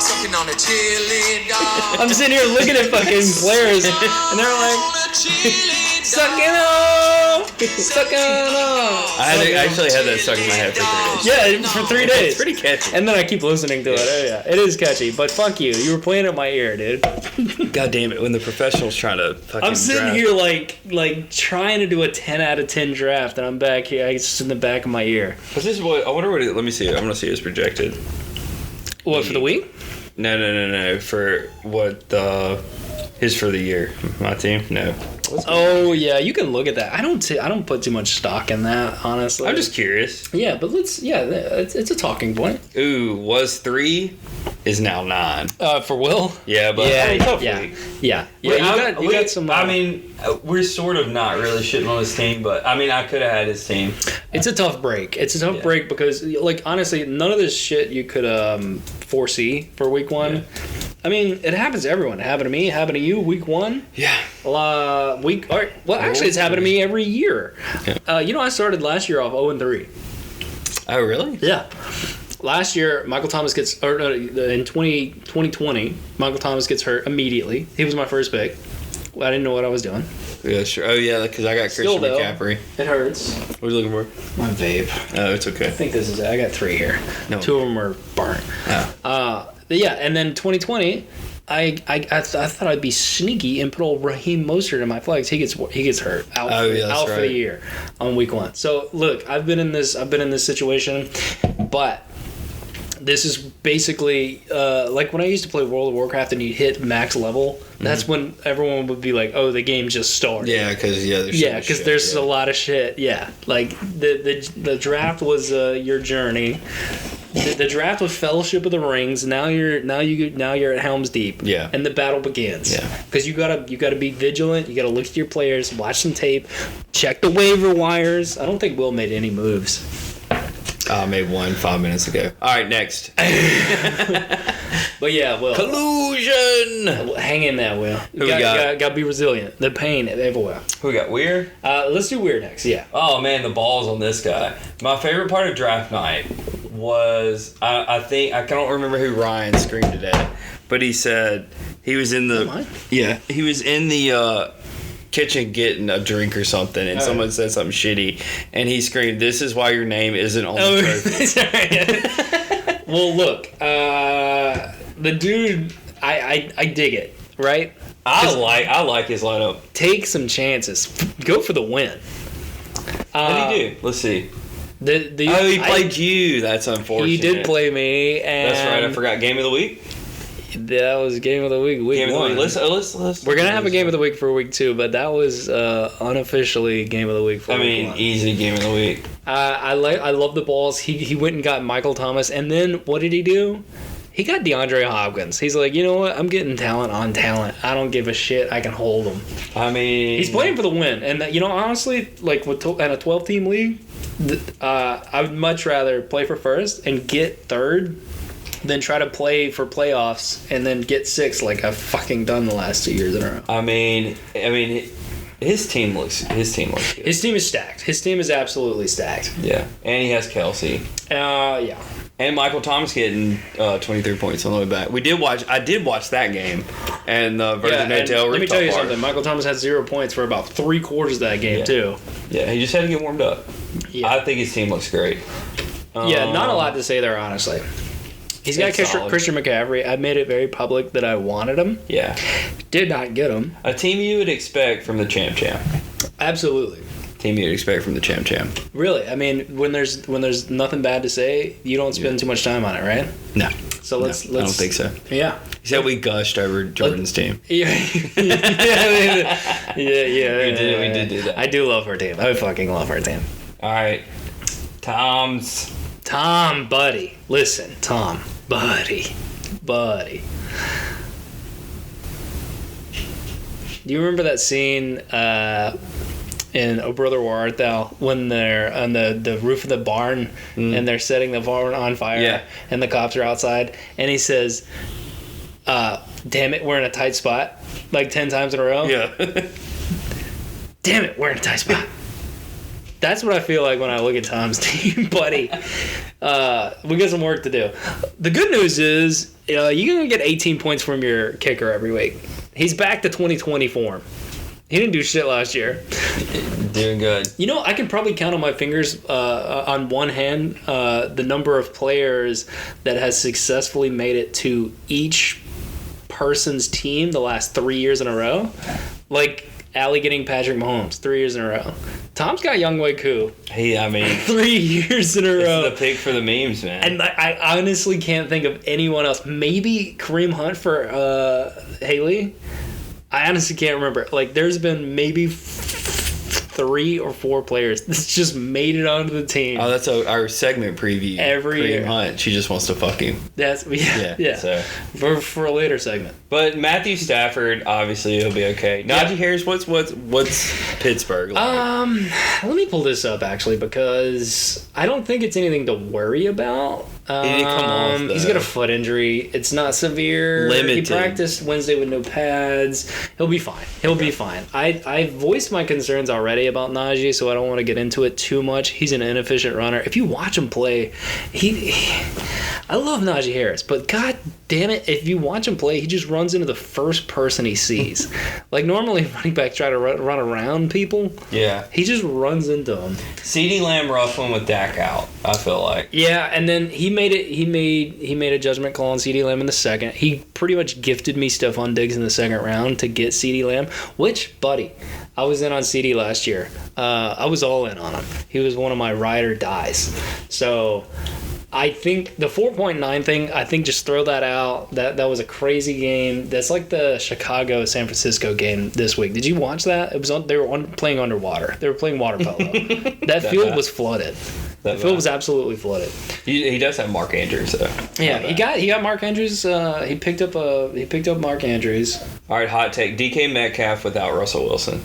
S4: Sucking on a chili dog.
S1: I'm sitting here looking at fucking players, and they're like, sucking on.
S3: I actually had that stuck in my head for 3 days.
S1: Yeah, for 3 days.
S3: It's pretty catchy.
S1: And then I keep listening to it. Oh, yeah, it is catchy. But fuck you. You were playing at my ear, dude.
S3: God damn it, when the professionals trying to fucking
S1: I'm sitting
S3: draft.
S1: here like trying to do a 10 out of 10 draft, and I'm back here. It's in the back of my ear.
S3: What's this? I wonder what let me see. I'm going to see what's projected.
S1: What, for the week?
S3: No. For what his for the year. My team? No.
S1: Oh yeah, you can look at that. I don't put too much stock in that, honestly.
S3: I'm just curious.
S1: Yeah, but it's a talking point.
S3: Ooh, was 3 is now 9.
S1: For Will.
S3: Yeah, but I mean, tough week.
S1: Yeah.
S3: Wait,
S1: You got some.
S3: I mean, we're sort of not really shitting on his team, but I mean, I could have had his team.
S1: It's a tough break. It's a tough break because, like, honestly, none of this shit you could foresee for week 1. I mean, it happens to everyone. It happened to me. It happened to you. Week 1.
S3: Yeah.
S1: Actually, it's happened to me every year.
S3: Yeah.
S1: I started last year off 0-3.
S3: Oh, really?
S1: Yeah. Last year, Michael Thomas in 2020, Michael Thomas gets hurt immediately. He was my first pick. I didn't know what I was doing.
S3: Yeah, sure. Oh, yeah, because I got Christian
S1: Still, though,
S3: McCaffrey.
S1: It hurts.
S3: What are you looking for?
S1: My vape.
S3: Oh, it's okay.
S1: I think this is it. I got 3 here.
S3: No.
S1: 2 of them are burnt.
S3: Oh.
S1: And then 2020, I thought I'd be sneaky and put old Raheem Mostert in my flex. He gets hurt out for the year on week 1. So look, I've been in this situation, but this is basically like when I used to play World of Warcraft and you hit max level. That's when everyone would be like, "Oh, the game just started."
S3: Yeah, because
S1: there's a lot of shit. Yeah, like the draft was your journey. The draft was Fellowship of the Rings. Now you're at Helm's Deep.
S3: Yeah.
S1: And the battle begins.
S3: Yeah.
S1: Because you gotta be vigilant. You gotta look at your players, watch some tape, check the waiver wires. I don't think Will made any moves.
S3: I made one 5 minutes ago. All right, next.
S1: But yeah, Will.
S3: Collusion.
S1: Hang in there, Will.
S3: Who we got?
S1: Gotta be resilient. The pain everywhere.
S3: Who we got? Weir?
S1: Let's do Weir next. Yeah.
S3: Oh, man, the balls on this guy. My favorite part of draft night was, I think, I don't remember who Ryan screamed it at, but he said he was in the, he was in the kitchen getting a drink or something, and someone said something shitty, and he screamed, "This is why your name isn't on the trophy."
S1: Well, look, the dude, I dig it, right?
S3: I like his lineup.
S1: Take some chances. Go for the win.
S3: What did he do? Let's see.
S1: He
S3: played you. That's unfortunate.
S1: He did play me, and
S3: that's right. I forgot. Game of the week.
S1: That was game of the week. Week
S3: game of
S1: 1.
S3: the week. Let's.
S1: We're gonna have a game of the week for week 2, but that was unofficially game of the week for week 1.
S3: Easy game of the week.
S1: I love the balls. He went and got Michael Thomas, and then what did he do? He got DeAndre Hopkins. He's like, you know what? I'm getting talent on talent. I don't give a shit. I can hold him.
S3: I mean,
S1: he's playing for the win, and honestly, like in a 12-team league, I would much rather play for first and get third than try to play for playoffs and then get 6 like I've fucking done the last 2 years in a row.
S3: I mean, his team looks good.
S1: His team is stacked. His team is absolutely stacked.
S3: Yeah, and he has Kelsey.
S1: Yeah.
S3: And Michael Thomas getting 23 points on the way back. I did watch that game, and Virgin Hotel.
S1: Let me tell you something. Michael Thomas had 0 points for about 3 quarters of that game too.
S3: Yeah, he just had to get warmed up.
S1: Yeah.
S3: I think his team looks great.
S1: Not a lot to say there, honestly. He's got Christian McCaffrey. I made it very public that I wanted him.
S3: Yeah.
S1: Did not get him.
S3: A team you would expect from the champ.
S1: Absolutely.
S3: Team you'd expect from the champ.
S1: Really? I mean, when there's nothing bad to say, you don't spend too much time on it, right?
S3: No.
S1: So let's.
S3: I don't think so.
S1: Yeah.
S3: Except we gushed over Jordan's team.
S1: Yeah. Yeah. We
S3: did do that.
S1: I do love her team. I fucking love her team.
S3: All right. Tom,
S1: buddy. Listen, Tom, buddy. Do you remember that scene in Oh Brother Where Art Thou when they're on the roof of the barn and they're setting the barn on fire and the cops are outside and he says, damn it, we're in a tight spot, like 10 times in a row?
S3: Yeah.
S1: Damn it, we're in a tight spot. That's what I feel like when I look at Tom's team, buddy. We got some work to do. The good news is you're going to get 18 points from your kicker every week. He's back to 2020 form. He didn't do shit last year.
S3: Doing good.
S1: I can probably count on my fingers on one hand the number of players that has successfully made it to each person's team the last 3 years in a row. Like Allie getting Patrick Mahomes 3 years in a row. Tom's got Younghoe Koo. 3 years in a row.
S3: It's the pick for the memes, man.
S1: And I honestly can't think of anyone else. Maybe Kareem Hunt for Haley. I honestly can't remember. Like, there's been maybe 3 or 4 players that's just made it onto the team.
S3: Oh, that's our segment preview.
S1: Every year.
S3: Hunt. She just wants to fuck him.
S1: That's yeah.
S3: So
S1: for a later segment.
S3: But Matthew Stafford, obviously, he'll be okay. Najee Harris, what's Pittsburgh like?
S1: Let me pull this up actually because I don't think it's anything to worry about.
S3: He didn't come off, though.
S1: He's got a foot injury. It's not severe.
S3: Limited.
S1: He practiced Wednesday with no pads. He'll be fine. He'll be fine. I voiced my concerns already about Najee, so I don't want to get into it too much. He's an inefficient runner. If you watch him play, I love Najee Harris, but god damn it, if you watch him play, he just runs into the first person he sees. Like, normally running backs try to run around people.
S3: Yeah.
S1: He just runs into them.
S3: CeeDee Lamb ruffling with Dak out, I feel like.
S1: Yeah, and then he made a judgment call on CeeDee Lamb in the second. He pretty much gifted me Stephon Diggs in the second round to get CeeDee Lamb, which, buddy, I was in on CeeDee last year. I was all in on him. He was one of my ride or dies. So I think the 4.9 thing, I think just throw that out. That was a crazy game. That's like the Chicago-San Francisco game this week. Did you watch that? It was they were playing underwater. They were playing water polo. That field was flooded. The field was absolutely flooded.
S3: He does have Mark Andrews though.
S1: Yeah, he got Mark Andrews. He picked up Mark Andrews.
S3: All right, hot take: DK Metcalf without Russell Wilson.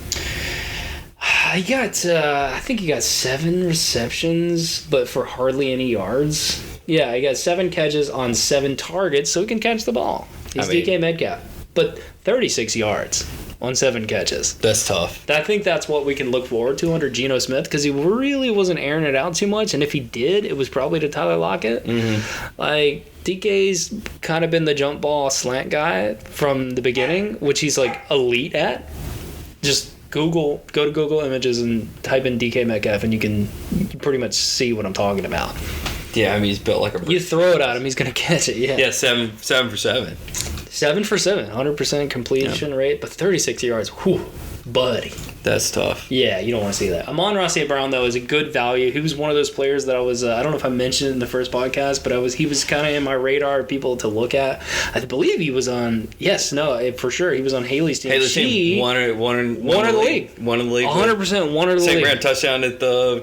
S1: He got, I think he got 7 receptions, but for hardly any yards. Yeah, he got 7 catches on 7 targets, so he can catch the ball. He's DK Metcalf. But 36 yards on 7 catches.
S3: That's tough.
S1: I think that's what we can look forward to under Geno Smith, because he really wasn't airing it out too much, and if he did, it was probably to Tyler Lockett. Mm-hmm. Like, DK's kind of been the jump ball slant guy from the beginning, which he's, like, elite at. Just go to Google Images and type in DK Metcalf, and you can pretty much see what I'm talking about.
S3: Yeah, I mean, he's built like a...
S1: You throw it at him, he's going to catch it, yeah.
S3: Yeah, 7 for 7.
S1: 7 for 7, 100% completion rate, but 36 yards, whew, buddy.
S3: That's tough.
S1: Yeah, you don't want to see that. Amon-Ra St. Brown, though, is a good value. He was one of those players that I was, I don't know if I mentioned it in the first podcast, but he was kind of in my radar of people to look at. I believe he was on, for sure, he was on Haley's team.
S3: Haley's team, one of the league. One of the league.
S1: 100% one of the league.
S3: St. Brown touchdown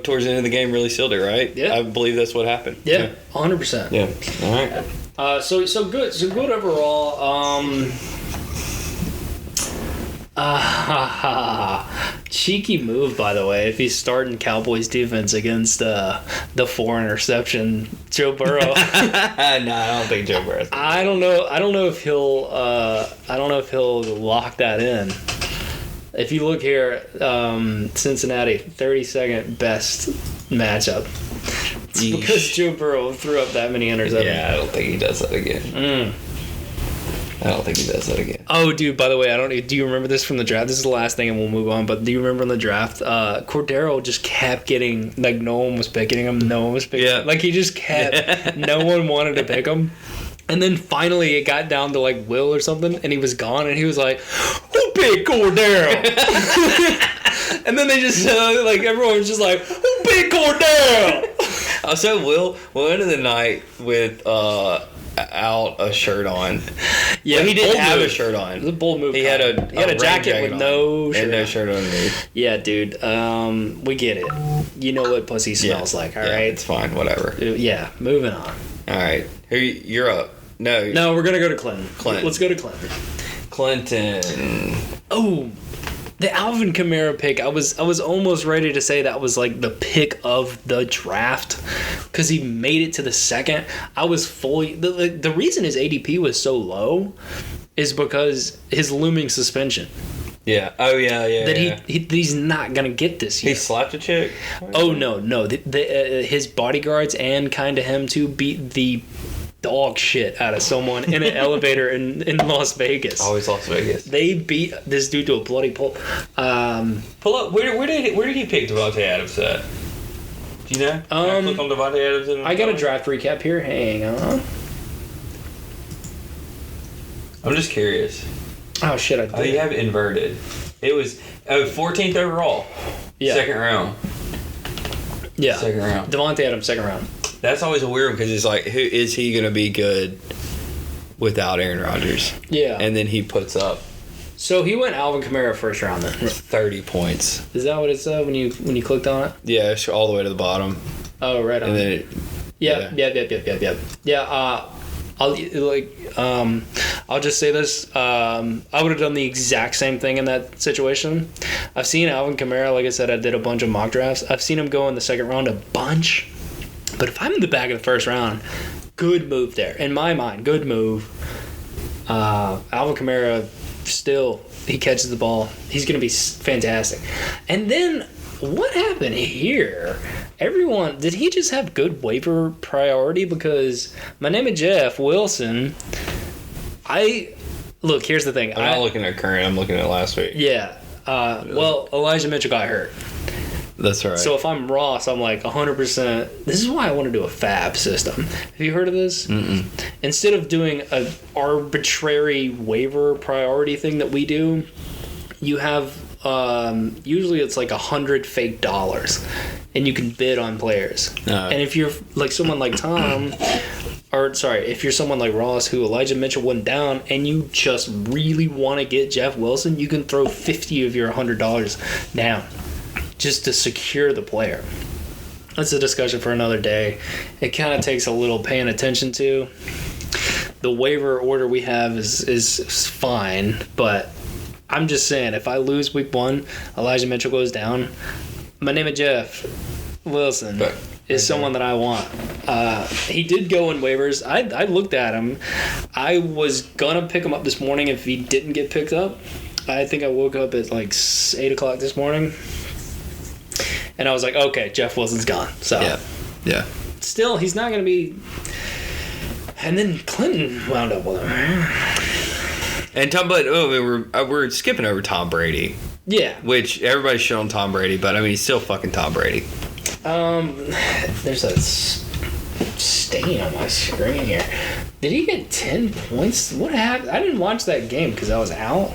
S3: towards the end of the game really sealed it, right?
S1: Yeah.
S3: I believe that's what happened.
S1: Yeah, 100%.
S3: Yeah, all right.
S1: So good overall. Cheeky move, by the way, if he's starting Cowboys defense against the 4 interception Joe Burrow.
S3: No, I don't think Joe Burrow.
S1: I don't know if he'll lock that in. If you look here, Cincinnati 32nd best matchup. It's because Joe Burrow threw up that many interceptions.
S3: Yeah, I don't think he does that again. I don't think he does that again.
S1: Oh, dude, by the way, do you remember this from the draft? This is the last thing and we'll move on, but do you remember in the draft, Cordero just kept getting, like, no one was picking him, him. Like, he just kept, no one wanted to pick him. And then finally it got down to, like, Will or something, and he was gone, and he was like, who picked Cordero? And then they just, everyone was just like, who picked Cordero?
S3: Also, Will ended the night with, out a shirt on.
S1: Yeah,
S3: he didn't have a shirt on.
S1: It was a bold move.
S3: He had a
S1: jacket with no shirt.
S3: And no shirt underneath.
S1: Yeah, dude. We get it. You know what pussy smells like, all right?
S3: It's fine, whatever.
S1: Yeah, moving on.
S3: All right. You're up. No,
S1: we're going to go to Clinton. Let's go to Clinton.
S3: Clinton.
S1: Oh, the Alvin Kamara pick, I was almost ready to say that was like the pick of the draft because he made it to the second. I was fully... The reason his ADP was so low is because his looming suspension.
S3: Yeah. Oh, yeah.
S1: That he's not going to get this year.
S3: He slapped a chick?
S1: Oh, no. His bodyguards and kind of him too beat the dog shit out of someone in an elevator in Las Vegas.
S3: Always Las Vegas.
S1: They beat this dude to a bloody pulp.
S3: Pull up. Where did he pick Devontae Adams at? Do you know? Can I click on Devontae Adams.
S1: I got a draft recap here. Hang on.
S3: I'm just curious.
S1: Oh shit! I did.
S3: Oh, you have it inverted. It was 14th overall.
S1: Yeah.
S3: Second round.
S1: Yeah.
S3: Second round.
S1: Devontae Adams, second round.
S3: That's always a weird one because it's like, who is he going to be good without Aaron Rodgers?
S1: Yeah.
S3: And then he puts up.
S1: So he went Alvin Kamara first round then.
S3: 30 points.
S1: Is that what it said when you clicked on it?
S3: Yeah, it's all the way to the bottom.
S1: Oh, right on.
S3: And then
S1: Yeah. I'll just say this. I would have done the exact same thing in that situation. I've seen Alvin Kamara, like I said, I did a bunch of mock drafts. I've seen him go in the second round a bunch. But if I'm in the back of the first round, good move there. In my mind, good move. Alvin Kamara, still, he catches the ball. He's going to be fantastic. And then, what happened here? Everyone, did he just have good waiver priority? Because my name is Jeff Wilson. Look, here's the thing.
S3: I'm not looking at current. I'm looking at last week.
S1: Yeah. Well, Elijah Mitchell got hurt.
S3: That's right.
S1: So if I'm Ross, I'm like 100%. This is why I want to do a FAB system. Have you heard of this?
S3: Mm-mm.
S1: Instead of doing an arbitrary waiver priority thing that we do, you have usually it's like $100 fake dollars, and you can bid on players. And if you're like someone like Tom, if you're someone like Ross, who Elijah Mitchell went down, and you just really want to get Jeff Wilson, you can throw 50 of your $100 down just to secure the player. That's a discussion for another day. It kind of takes a little paying attention to. The waiver order we have is fine, but I'm just saying, if I lose week 1, Elijah Mitchell goes down, my name is Jeff Wilson is someone that I want. He did go in waivers. I looked at him. I was going to pick him up this morning if he didn't get picked up. I think I woke up at like 8 o'clock this morning. And I was like, okay, Jeff Wilson's gone. So
S3: yeah.
S1: Still, he's not going to be. And then Clinton wound up with him.
S3: And we're skipping over Tom Brady.
S1: Yeah.
S3: Which everybody's shit on Tom Brady, but I mean, he's still fucking Tom Brady.
S1: There's a stain on my screen here. Did he get 10 points? What happened? I didn't watch that game because I was out.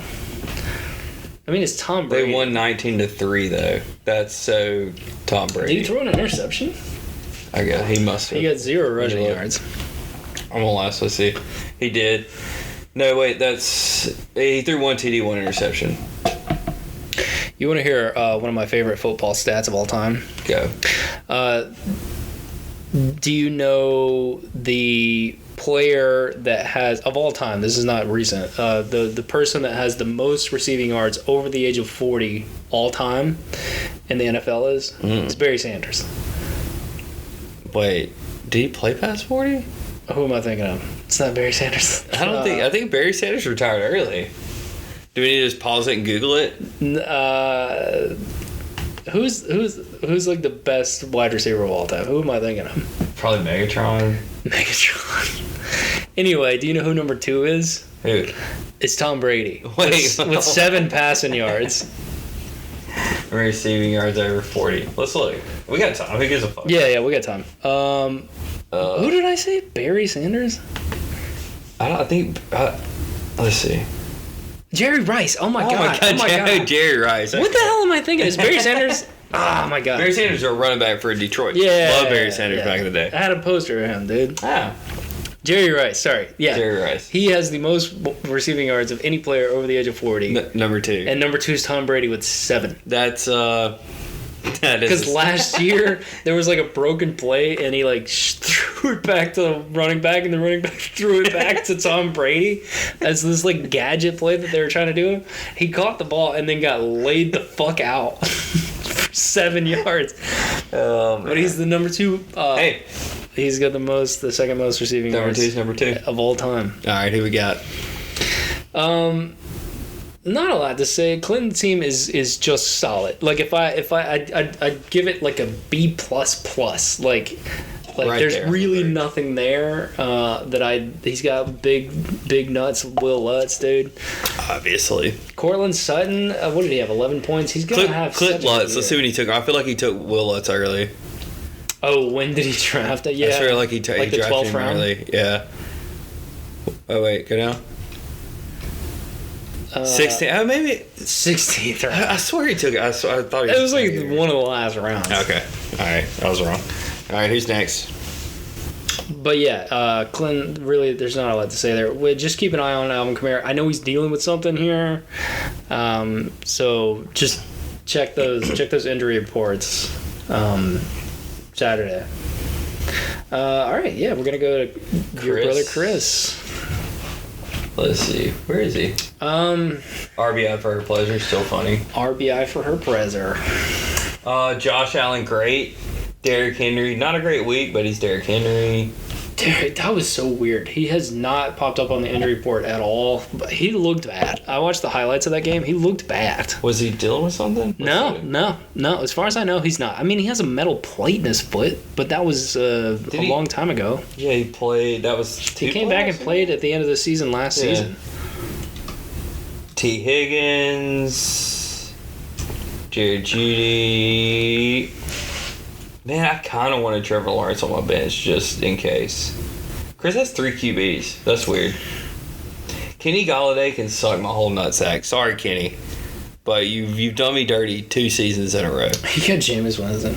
S1: I mean, it's Tom Brady.
S3: They won 19-3 though. That's so Tom Brady.
S1: Did he throw an interception?
S3: I guess he must have.
S1: He got 0 rushing yards.
S3: I'm gonna last. Let's see. He did. No, wait. He threw 1 TD, 1 interception.
S1: You want to hear one of my favorite football stats of all time?
S3: Go.
S1: Do you know the player that has, of all time, this is not recent, the person that has the most receiving yards over the age of 40 all time in the NFL is? It's Barry Sanders.
S3: Wait, did he play past 40?
S1: Who am I thinking of? It's not Barry Sanders.
S3: I think Barry Sanders retired early. Do we need to just pause it and Google it?
S1: Who's like the best wide receiver of all time? Who am I thinking of?
S3: Probably Megatron.
S1: Anyway, do you know who number 2 is?
S3: Who?
S1: It's Tom Brady.
S3: Wait,
S1: with 7 passing yards.
S3: Receiving yards over 40. Let's look. We got time. Who gives a fuck?
S1: Yeah, we got time. Who did I say? Barry Sanders?
S3: I think. Let's see.
S1: Jerry Rice. Oh my god.
S3: Jerry Rice.
S1: What the hell am I thinking? Is Barry Sanders? Oh my god.
S3: Barry Sanders was a running back for Detroit.
S1: Yeah.
S3: Love Barry Sanders back in the day.
S1: I had a poster of him, dude.
S3: Ah.
S1: Jerry Rice. Sorry. Yeah.
S3: Jerry Rice.
S1: He has the most receiving yards of any player over the age of 40.
S3: Number 2.
S1: And number 2 is Tom Brady with 7.
S3: That's
S1: because last year there was like a broken play and he like threw it back to the running back and the running back threw it back to Tom Brady as this like gadget play that they were trying to do. He caught the ball and then got laid the fuck out for 7 yards. But he's the number 2.
S3: Hey,
S1: he's got the second most receiving yards.
S3: Number 2
S1: of all time.
S3: All right, who we got?
S1: Not a lot to say. Clinton's team is just solid. Like I'd give it like a B++. Like right there's there, really nothing there he's got big nuts, Will Lutz, dude.
S3: Obviously.
S1: Cortland Sutton, what did he have? 11 points. He's gonna have
S3: Clint Lutz. Let's see what he took. I feel like he took Will Lutz early.
S1: Oh, when did he draft it? Yeah,
S3: I feel like he
S1: like the 12th round.
S3: Early. Yeah. Oh wait, go down. 16th. Oh, maybe
S1: 16th.
S3: I swear he took it. I thought
S1: it was like one of the last rounds.
S3: Okay. All right. I was wrong. All right. Who's next?
S1: But yeah, Clinton. Really, there's not a lot to say there. We'll just keep an eye on Alvin Kamara. I know he's dealing with something here, so just check those injury reports Saturday. All right. Yeah, we're gonna go to your brother Chris.
S3: Let's see. Where is he? RBI for her pleasure. Still funny.
S1: RBI for her pleasure.
S3: Josh Allen, great. Derrick Henry, not a great week, but he's Derrick Henry.
S1: Dude, that was so weird. He has not popped up on the injury report at all. But he looked bad. I watched the highlights of that game. He looked bad.
S5: Was he dealing with something?
S1: No. As far as I know, he's not. I mean, he has a metal plate in his foot, but that was a long time ago.
S5: Yeah, he played. That was.
S1: He came back and played at the end of the season last season.
S5: T. Higgins, Jared Judy. Man, I kind of wanted Trevor Lawrence on my bench just in case. Chris has 3 QBs. That's weird. Kenny Galladay can suck my whole nutsack. Sorry, Kenny, but you've done me dirty 2 seasons in a row.
S1: You got Jameis Winston.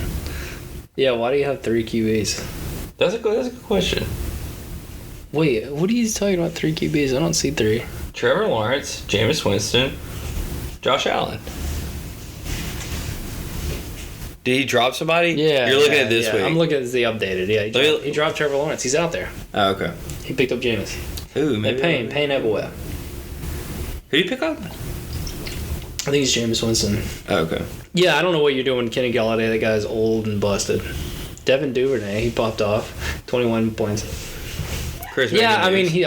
S1: Yeah, why do you have 3 QBs?
S5: That's a good question.
S1: Wait, what are you talking about? 3 QBs? I don't see 3.
S5: Trevor Lawrence, Jameis Winston, Josh Allen. Did he drop somebody?
S1: Yeah.
S5: You're looking at this week.
S1: I'm looking at the updated. Yeah, he dropped Trevor Lawrence. He's out there.
S5: Oh, okay.
S1: He picked up Jameis.
S5: Who? Maybe.
S1: Payne Eberweb.
S5: Who did you pick up?
S1: I think it's Jameis Winston.
S5: Oh, okay.
S1: Yeah, I don't know what you're doing, Kenny Galladay. That guy's old and busted. Devin Duvernay, he popped off 21 points.
S5: Chris.
S1: Yeah, I mean, he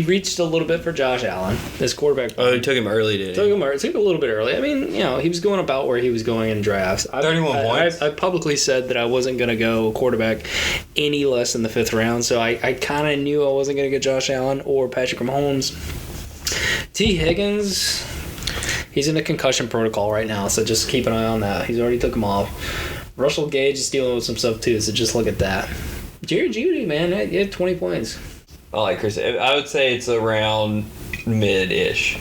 S1: reached a little bit for Josh Allen, his quarterback.
S5: Oh, he took him early, did he?
S1: Took him a little bit early. I mean, he was going about where he was going in drafts.
S5: 31 points.
S1: I publicly said that I wasn't going to go quarterback any less than the 5th round, so I kind of knew I wasn't going to get Josh Allen or Patrick Mahomes. T. Higgins, he's in a concussion protocol right now, so just keep an eye on that. He's already took him off. Russell Gage is dealing with some stuff too, so just look at that. Jared Judy, man, he had 20 points.
S5: I like Chris. I would say it's around mid-ish.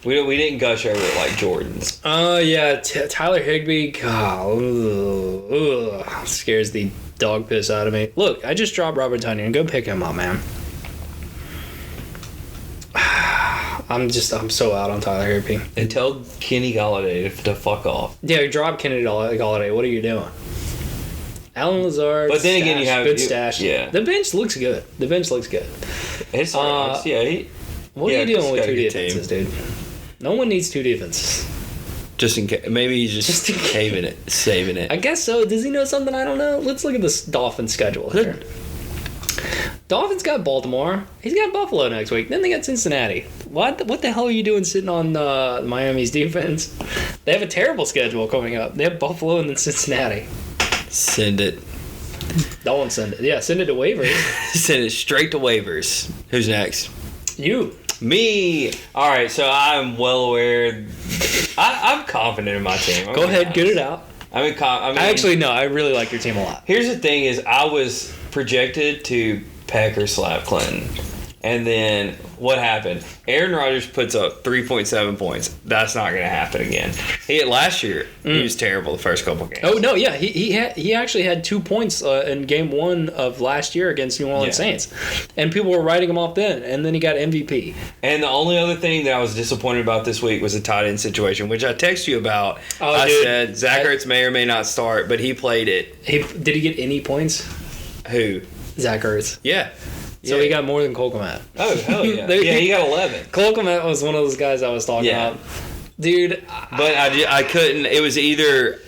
S5: We didn't gush over it like Jordan's.
S1: Yeah, Tyler Higbee, God, scares the dog piss out of me. Look, I just dropped Robert Tonyan. Go pick him up, man. I'm so out on Tyler Higbee.
S5: And tell Kenny Galladay to fuck off.
S1: Yeah, drop Kenny Galladay. What are you doing? Alan Lazard.
S5: But then again, you have
S1: good stash.
S5: Yeah,
S1: the bench looks good.
S5: It's
S1: what are you doing with 2 defenses, dude? No one needs 2 defenses.
S5: Just in case, maybe he's just saving it.
S1: I guess so. Does he know something I don't know? Let's look at this Dolphins schedule here. Dolphins got Baltimore. He's got Buffalo next week. Then they got Cincinnati. What the hell are you doing sitting on Miami's defense? They have a terrible schedule coming up. They have Buffalo and then Cincinnati.
S5: Send it.
S1: Don't send it. Yeah, send it to waivers.
S5: Send it straight to waivers. Who's next?
S1: You.
S5: Me. All right, so I'm well aware. I'm confident in my team.
S1: Go ahead, get it out.
S5: I
S1: really like your team a lot.
S5: Here's the thing: is I was projected to Packers slap Clinton, and then what happened? Aaron Rodgers puts up 3.7 points. That's not going to happen again. Last year he was terrible the first couple games.
S1: Oh no, yeah, he actually had 2 points in game 1 of last year against New Orleans Saints, and people were writing him off then. And then he got MVP.
S5: And the only other thing that I was disappointed about this week was the tight end situation, which I texted you about. Said Zach Ertz may or may not start, but he played it.
S1: Did he get any points?
S5: Who?
S1: Zach Ertz.
S5: Yeah.
S1: So he got more than Cole Kmet.
S5: Oh, hell yeah. Yeah, he got 11.
S1: Cole Kmet was one of those guys I was talking about. Dude.
S5: But I couldn't. It was either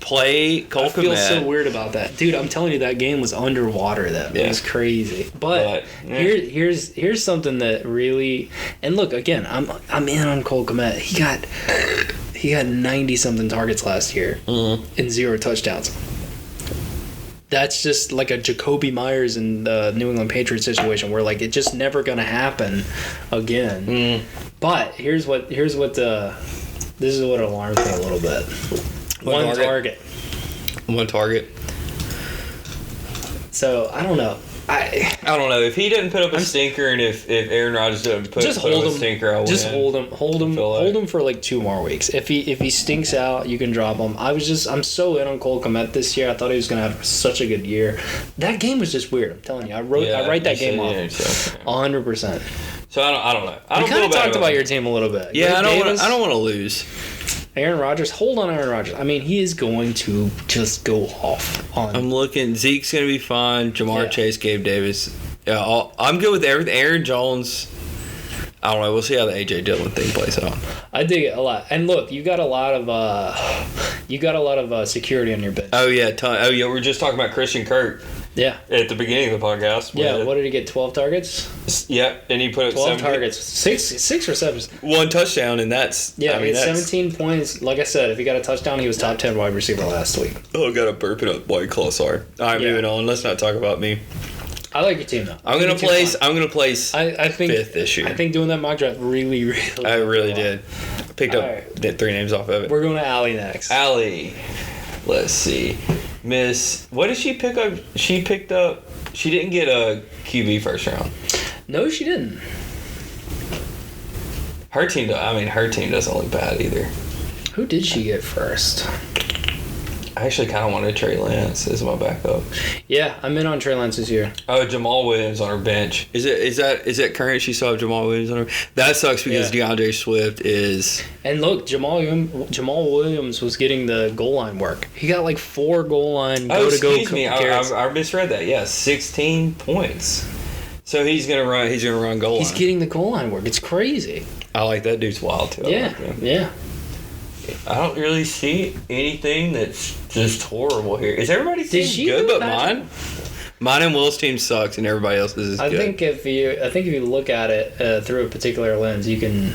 S5: play Cole Kmet.
S1: I feel so weird about that. Dude, I'm telling you, that game was underwater, though. It was crazy. But here's something that really... And look, again, I'm in on Cole Kmet. He got 90-something targets last year and 0 touchdowns. That's just like a Jacoby Myers and the New England Patriots situation where like it's just never gonna happen again. But this is what alarms me a little bit. One target. So I don't know. I
S5: don't know if he doesn't put up a stinker, and if Aaron Rodgers doesn't put up a stinker, I win.
S1: Just hold him for like 2 more weeks. If he stinks out, you can drop him. I'm so in on Cole Kmet this year. I thought he was gonna have such a good year. That game was just weird. I'm telling you, I write that game off 100%.
S5: So I don't know.
S1: We kind of talked about your team a little bit.
S5: Yeah, I don't want to lose.
S1: Aaron Rodgers, hold on Aaron Rodgers. I mean, he is going to just go off on...
S5: I'm looking. Zeke's going to be fine. Jamar Chase, Gabe Davis. Yeah, I'm good with everything. Aaron Jones, I don't know. We'll see how the A.J. Dillon thing plays out.
S1: I dig it a lot. And look, you got a lot of security on your bench.
S5: Oh, yeah. We were just talking about Christian Kirk.
S1: Yeah.
S5: at the beginning of the podcast.
S1: Yeah,
S5: with-
S1: what did he get? 12 targets?
S5: Yep, and he put up
S1: 12
S5: 7
S1: targets. Six or 7.
S3: One touchdown, and that's
S1: Yeah,
S3: I mean,
S1: he had
S3: that's-
S1: 17 points. Like I said, if he got a touchdown, he was top 10 wide receiver last week.
S3: Oh, gotta burp it up, White Claw. Sorry. All right,
S1: Yeah.
S3: moving on. Let's not talk about me.
S1: I like your team though.
S3: I'm gonna place.
S1: I think
S3: fifth this year.
S1: I think doing that mock draft really.
S3: I really did. I picked up
S1: Alright.
S3: the 3 names off of it.
S1: We're going to Allie next.
S5: Allie. Let's see. Miss, what did she pick up? She picked up. She didn't get a QB first round.
S1: No, she didn't.
S5: Her team. Her team doesn't look bad either.
S1: Who did she get first?
S5: I actually kind of wanted Trey Lance as my backup.
S1: Yeah, I'm in on Trey Lance this year.
S5: Oh, Jamal Williams on her bench.
S3: Is that current? She still have Jamal Williams on her. That sucks because DeAndre Swift is.
S1: And look, Jamal Williams was getting the goal line work. He got like 4 goal line
S5: Oh,
S1: go-to-go
S5: excuse me.
S1: carries.
S5: I misread that. Yeah, 16 points. So he's gonna run.
S3: He's gonna run goal
S1: He's
S3: line.
S1: getting the goal line work. It's crazy.
S3: I like that dude's
S5: Wild too. I
S1: Yeah,
S5: like him.
S1: yeah.
S5: I don't really see anything that's just horrible here. Is everybody's
S1: Did
S5: team
S1: she
S5: good
S1: go
S5: but
S1: back-
S5: mine?
S3: and Will's team sucks, and everybody else's is
S1: I
S3: good.
S1: think if you look at it through a particular lens, you can.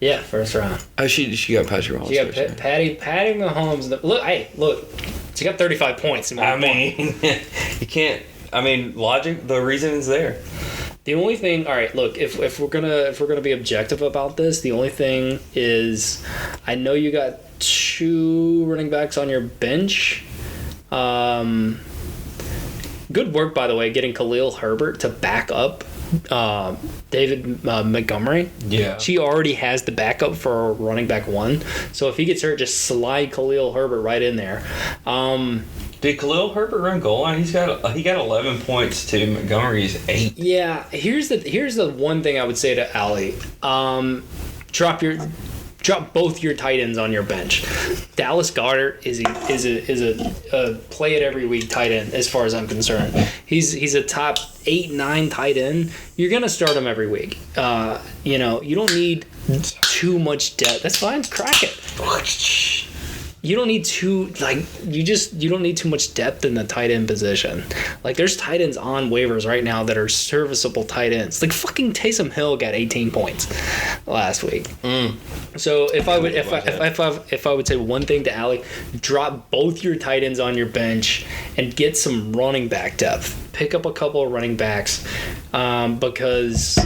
S1: Yeah, first round.
S3: Oh, she got Patrick Mahomes.
S1: She got
S3: first,
S1: Patty Mahomes. Look. She got 35 points. In
S5: I
S1: one
S5: mean, you can't. I mean, logic. The reason is there.
S1: The only thing, all right, look, if we're gonna be objective about this, the only thing is, I know you got 2 running backs on your bench. Good work, by the way, getting Khalil Herbert to back up David Montgomery.
S5: Yeah.
S1: She already has the backup for running back 1, so if he gets hurt, just slide Khalil Herbert right in there.
S5: Did Khalil Herbert run goal line? He got 11 points to Montgomery's 8.
S1: Yeah, here's the one thing I would say to Allie. Drop both your tight ends on your bench. Dallas Goedert is a play it every week tight end as far as I'm concerned. He's a top 8-9 tight end. You're gonna start him every week. You don't need too much depth. That's fine. Crack it. You don't need you don't need too much depth in the tight end position. Like there's tight ends on waivers right now that are serviceable tight ends. Like fucking Taysom Hill got 18 points last week. So if I would say one thing to Allie, drop both your tight ends on your bench and get some running back depth. Pick up a couple of running backs because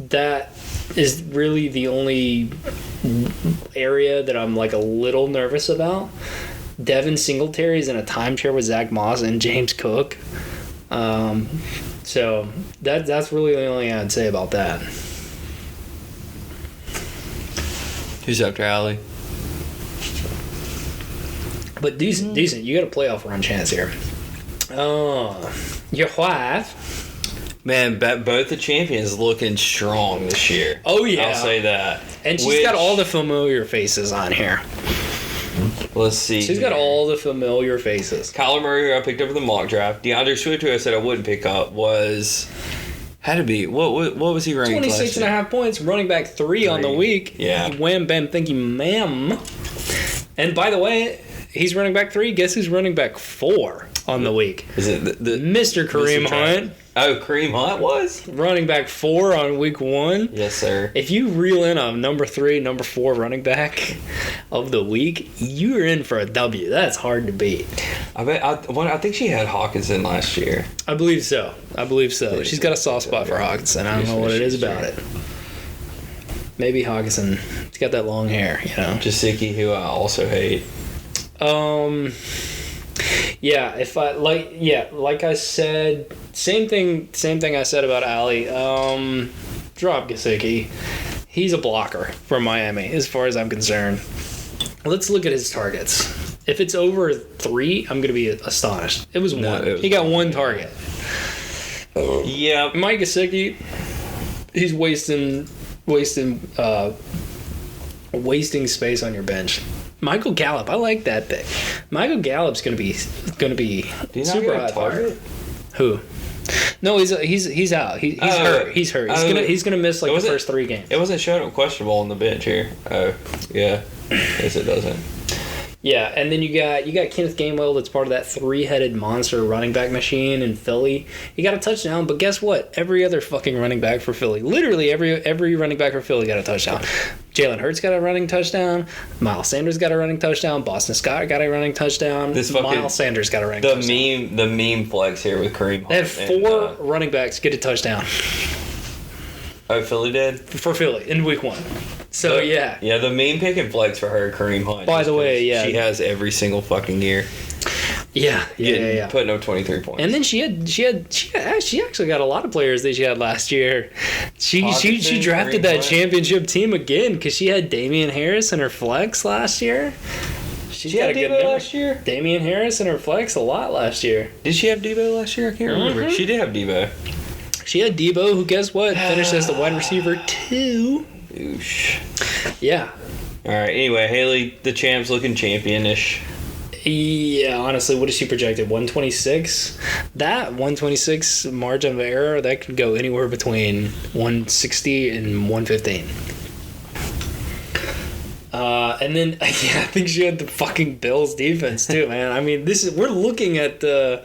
S1: that is really the only area that I'm like a little nervous about. Devin Singletary is in a timeshare with Zach Moss and James Cook. So that's really the only thing I'd say about that.
S3: Who's after Allie?
S1: But decent. You got a playoff run chance here. Your wife.
S3: Man,
S5: Both the champions looking strong this year.
S1: Oh, yeah.
S5: I'll say that.
S1: And she's got all the familiar faces on here.
S5: Let's see.
S1: She's got all the familiar faces.
S5: Kyler Murray, who I picked up in the mock draft. DeAndre Swift, who I said I wouldn't pick up,
S3: had to be what was he ranked?
S1: 26 and a half points, running back 3 on the week.
S5: Yeah.
S1: Wham, bam, thank you, ma'am. And by the way, he's running back 3. Guess who's running back 4 on the week?
S5: Is it the
S1: Mr. Kareem Hunt.
S5: Oh, Kareem Hunt was?
S1: Running back 4 on week 1.
S5: Yes, sir.
S1: If you reel in a number 3, number 4 running back of the week, you're in for a W. That's hard to beat.
S5: I think she had Hawkinson last year.
S1: I believe so. She's got a soft spot for Hawkinson. I don't know what it is about it. Maybe Hawkinson. He's got that long hair,
S5: Jasicki, who I also hate.
S1: Yeah, like I said, same thing I said about Allie. Drop Gesicki. He's a blocker for Miami, as far as I'm concerned. Let's look at his targets. If it's over 3, I'm going to be astonished. It was 1. He got 1 target.
S5: Yeah.
S1: Mike Gesicki, he's wasting space on your bench. Michael Gallup, I like that pick. Michael Gallup's gonna be super hot target. Who? No, he's out. He's hurt. He's hurt. He's gonna miss like the first 3 games.
S5: It wasn't showing up questionable on the bench here. Oh, yeah. Yes, it doesn't.
S1: Yeah, and then you got Kenneth Gainwell, that's part of that three-headed monster running back machine in Philly. He got a touchdown, but guess what? Every other fucking running back for Philly, literally every running back for Philly got a touchdown. Jalen Hurts got a running touchdown. Miles Sanders got a running touchdown. Boston Scott got a running touchdown. Miles Sanders got a running touchdown.
S5: The meme flex here with Kareem Hunt.
S1: They had four running backs get a touchdown.
S5: Oh, Philly did?
S1: For Philly in week 1. So, yeah.
S5: Yeah, the meme pick and flex for her, Kareem Hunt.
S1: By the way, yeah.
S5: She has every single fucking year.
S1: Yeah.
S5: Putting up 23 points.
S1: And then she actually got a lot of players that she had last year. She drafted that championship team again because she had Damian Harris in her flex last year.
S5: She had Debo last year?
S1: Damian Harris in her flex a lot last year.
S5: Did she have Debo last year? I can't remember. She did have Debo.
S1: She had Debo, who, guess what, finished as the wide receiver 2.
S5: Oosh.
S1: Yeah.
S5: All right. Anyway, Haley, the champ's looking champion-ish.
S1: Yeah, honestly, what is she projected? 126? That 126 margin of error, that could go anywhere between 160 and 115. And then, yeah, I think she had the fucking Bills defense too, man. I mean, we're looking at the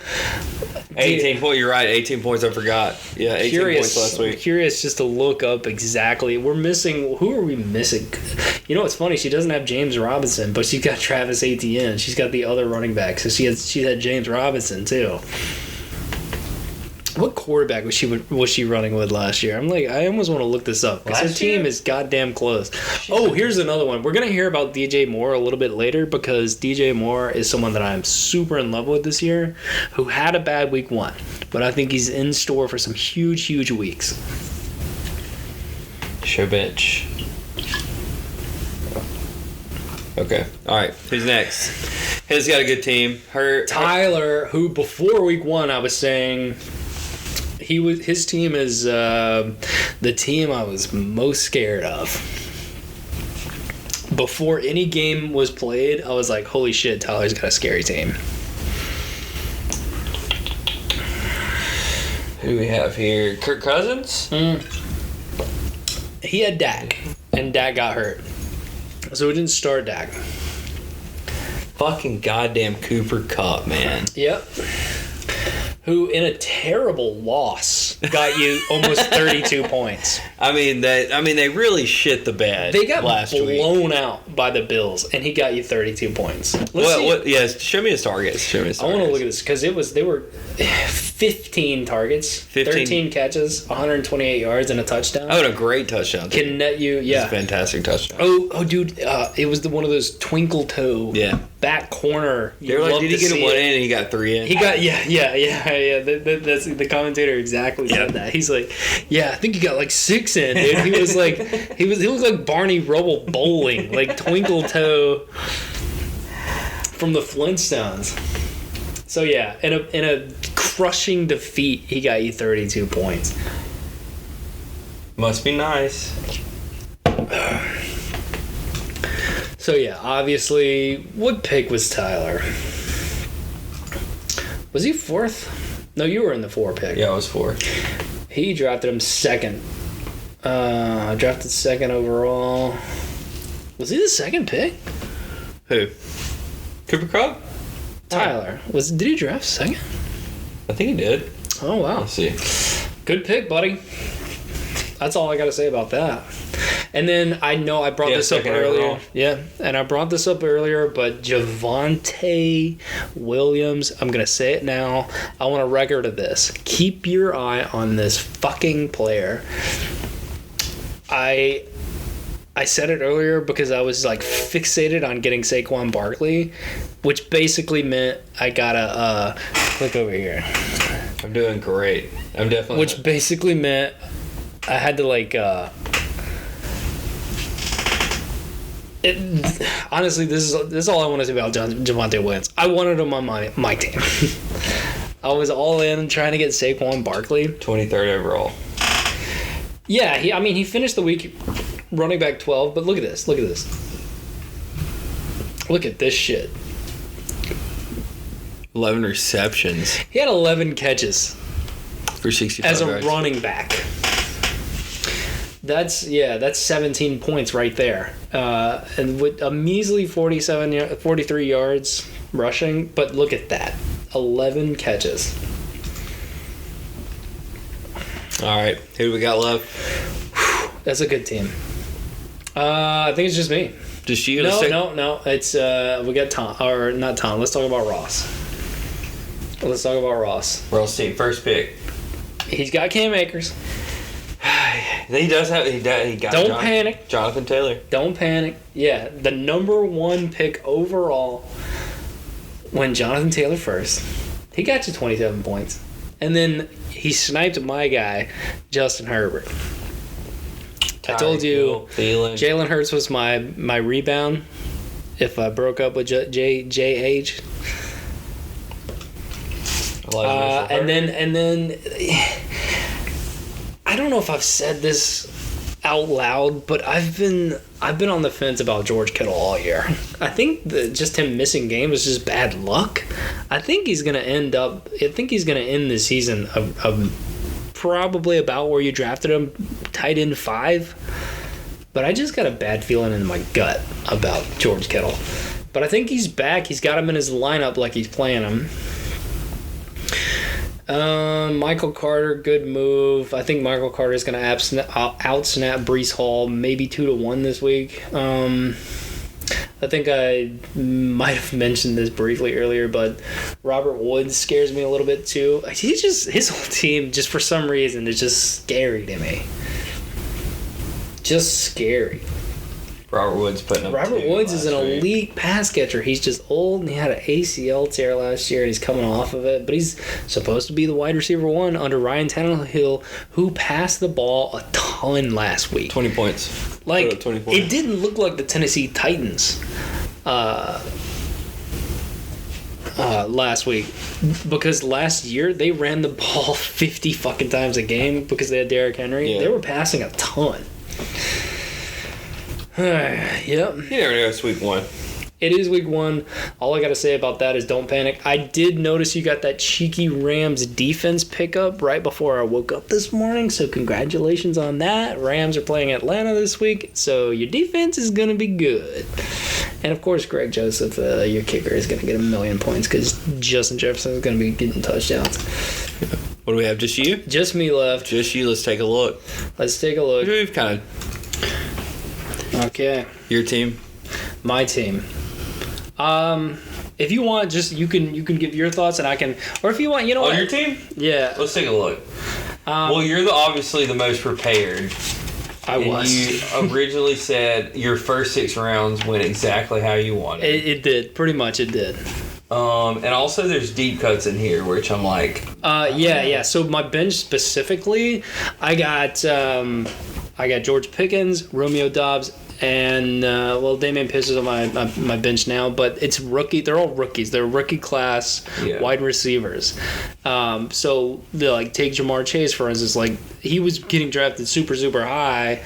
S5: 18 points. You're right. 18 points. I forgot. Yeah, 18 points last week.
S1: Curious just to look up exactly. We're missing. Who are we missing? You know what's funny? She doesn't have James Robinson, but she's got Travis Etienne. She's got the other running back, so she had James Robinson too. What quarterback was she running with last year? I almost want to look this up because her team is goddamn close. Oh, here's another one. We're gonna hear about DJ Moore a little bit later because DJ Moore is someone that I'm super in love with this year, who had a bad week 1, but I think he's in store for some huge weeks.
S5: Show bench. Okay. All right. Who's next? He's got a good team.
S1: Tyler, who before week 1 I was saying. His team is the team I was most scared of. Before any game was played, I was like, holy shit, Tyler's got a scary team.
S5: Who do we have here? Kirk Cousins?
S1: He had Dak, and Dak got hurt. So we didn't start Dak.
S5: Fucking goddamn Cooper Kupp, man.
S1: Yep. Who, in a terrible loss, got you almost 32 points.
S5: I mean, they really shit the bed.
S1: They got
S5: last week.
S1: blown out by the Bills, and he got you 32 points.
S5: What? Yes, show me his targets.
S1: I want to look at this because they were 15 targets, 13 catches, 128 yards, and a touchdown.
S5: Oh, and a great touchdown.
S1: Can net you, yeah,
S5: a fantastic touchdown.
S1: Oh, dude, it was one of those twinkle toe, back corner.
S5: They were like, did he get one in and he got 3 in?
S1: He got yeah. That's the commentator exactly said that. He's like, yeah, I think he got like 6 in, dude. He was like, he looked like Barney Rubble bowling, like twinkle toe from the Flintstones. So yeah, in a crushing defeat, he got you 32 points.
S5: Must be nice.
S1: So yeah, obviously, what pick was Tyler? Was he 4th? No, you were in the 4 pick.
S5: Yeah, I was 4.
S1: He drafted him 2nd. Drafted 2nd overall. Was he the 2nd pick?
S5: Who? Cooper Kupp?
S1: Tyler. Did he draft 2nd?
S5: I think he did.
S1: Oh, wow.
S5: Let's see.
S1: Good pick, buddy. That's all I got to say about that. And then I brought this up earlier. Overall. Yeah, and I brought this up earlier, but Javonte Williams, I'm going to say it now. I want a record of this. Keep your eye on this fucking player. I said it earlier because I was like fixated on getting Saquon Barkley, which basically meant I got to click over here.
S5: I'm doing great. I'm definitely.
S1: Which basically meant I had to like. Honestly, this is all I want to say about Javonte Williams. I wanted him on my team. I was all in trying to get Saquon Barkley.
S5: 23rd overall.
S1: Yeah, he finished the week running back 12, but look at this. Look at this shit.
S5: 11 receptions.
S1: He had 11 catches
S5: for 65
S1: as a
S5: yards.
S1: running back. That's 17 points right there. And with a measly 43 yards rushing, but look at that. 11 catches.
S5: All right, who do we got left?
S1: That's a good team. I think it's just me.
S5: Just you?
S1: No. It's we got Tom, or not Tom. Let's talk about Ross.
S5: Ross team, first pick.
S1: He's got Cam Akers.
S5: He does have. He got.
S1: Don't panic.
S5: Jonathan Taylor.
S1: Don't panic. Yeah, the number 1 pick overall. When Jonathan Taylor first, he got you 27 points, and then he sniped my guy, Justin Herbert. I told you Jalen Hurts was my rebound if I broke up with JH. And then I don't know if I've said this out loud, but I've been on the fence about George Kittle all year. I think just him missing games was just bad luck. I think he's gonna end the season of probably about where you drafted him, tight end 5. But I just got a bad feeling in my gut about George Kittle. But I think he's back. He's got him in his lineup like he's playing him. Michael Carter, good move. I think Michael Carter is going to outsnap Breece Hall, maybe 2-1 this week. I think I might have mentioned this briefly earlier, but Robert Woods scares me a little bit too. His whole team, just for some reason, is just scary to me. Just scary.
S5: Robert Woods
S1: is an elite pass catcher. He's just old, and he had an ACL tear last year, and he's coming off of it. But he's supposed to be the wide receiver 1 under Ryan Tannehill, who passed the ball a ton last week.
S5: 20 points.
S1: Like,
S5: 20 points.
S1: It didn't look like the Tennessee Titans last week, because last year they ran the ball 50 fucking times a game because they had Derrick Henry.
S5: Yeah.
S1: They were passing a ton. Yep.
S5: You never know, it's week 1.
S1: It is week 1. All I got to say about that is don't panic. I did notice you got that cheeky Rams defense pickup right before I woke up this morning, so congratulations on that. Rams are playing Atlanta this week, so your defense is going to be good. And, of course, Greg Joseph, your kicker, is going to get 1,000,000 points because Justin Jefferson is going to be getting touchdowns.
S5: What do we have, just you?
S1: Just me left.
S5: Just you, let's take a look.
S1: Let's take a look.
S5: We've kind of...
S1: Okay.
S5: Your team?
S1: My team. If you want, just you can give your thoughts, and I can, or if you want, you know what?
S5: On your team?
S1: Yeah.
S5: Let's take a look. Well, you're obviously the most prepared.
S1: I was.
S5: You originally said your first 6 rounds went exactly how you wanted.
S1: It did. Pretty much it did.
S5: And also there's deep cuts in here, which I'm like...
S1: Yeah. So my bench specifically, I got George Pickens, Romeo Doubs, and Damian Pierce is on my bench now, but it's rookie. They're all rookies. They're rookie class wide receivers. So they take Jamar Chase, for instance. Like, he was getting drafted super high,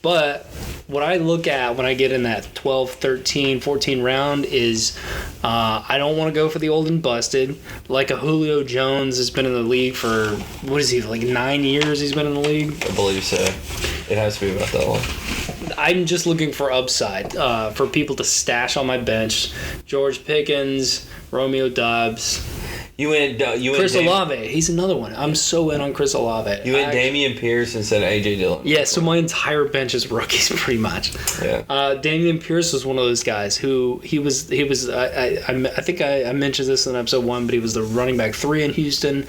S1: but what I look at when I get in that 12, 13, 14 round is I don't want to go for the old and busted. Like a Julio Jones has been in the league for, 9 years he's been in the league?
S5: I believe so. It has to be about that long.
S1: I'm just looking for upside for people to stash on my bench. George Pickens, Romeo Doubs. Chris Olave. He's another one. I'm so in on Chris Olave.
S5: You went Damian Pierce instead of A.J. Dillon.
S1: Yeah, so my entire bench is rookies pretty much.
S5: Yeah.
S1: Damian Pierce was one of those guys who he was. I think I mentioned this in episode 1, but he was the running back 3 in Houston.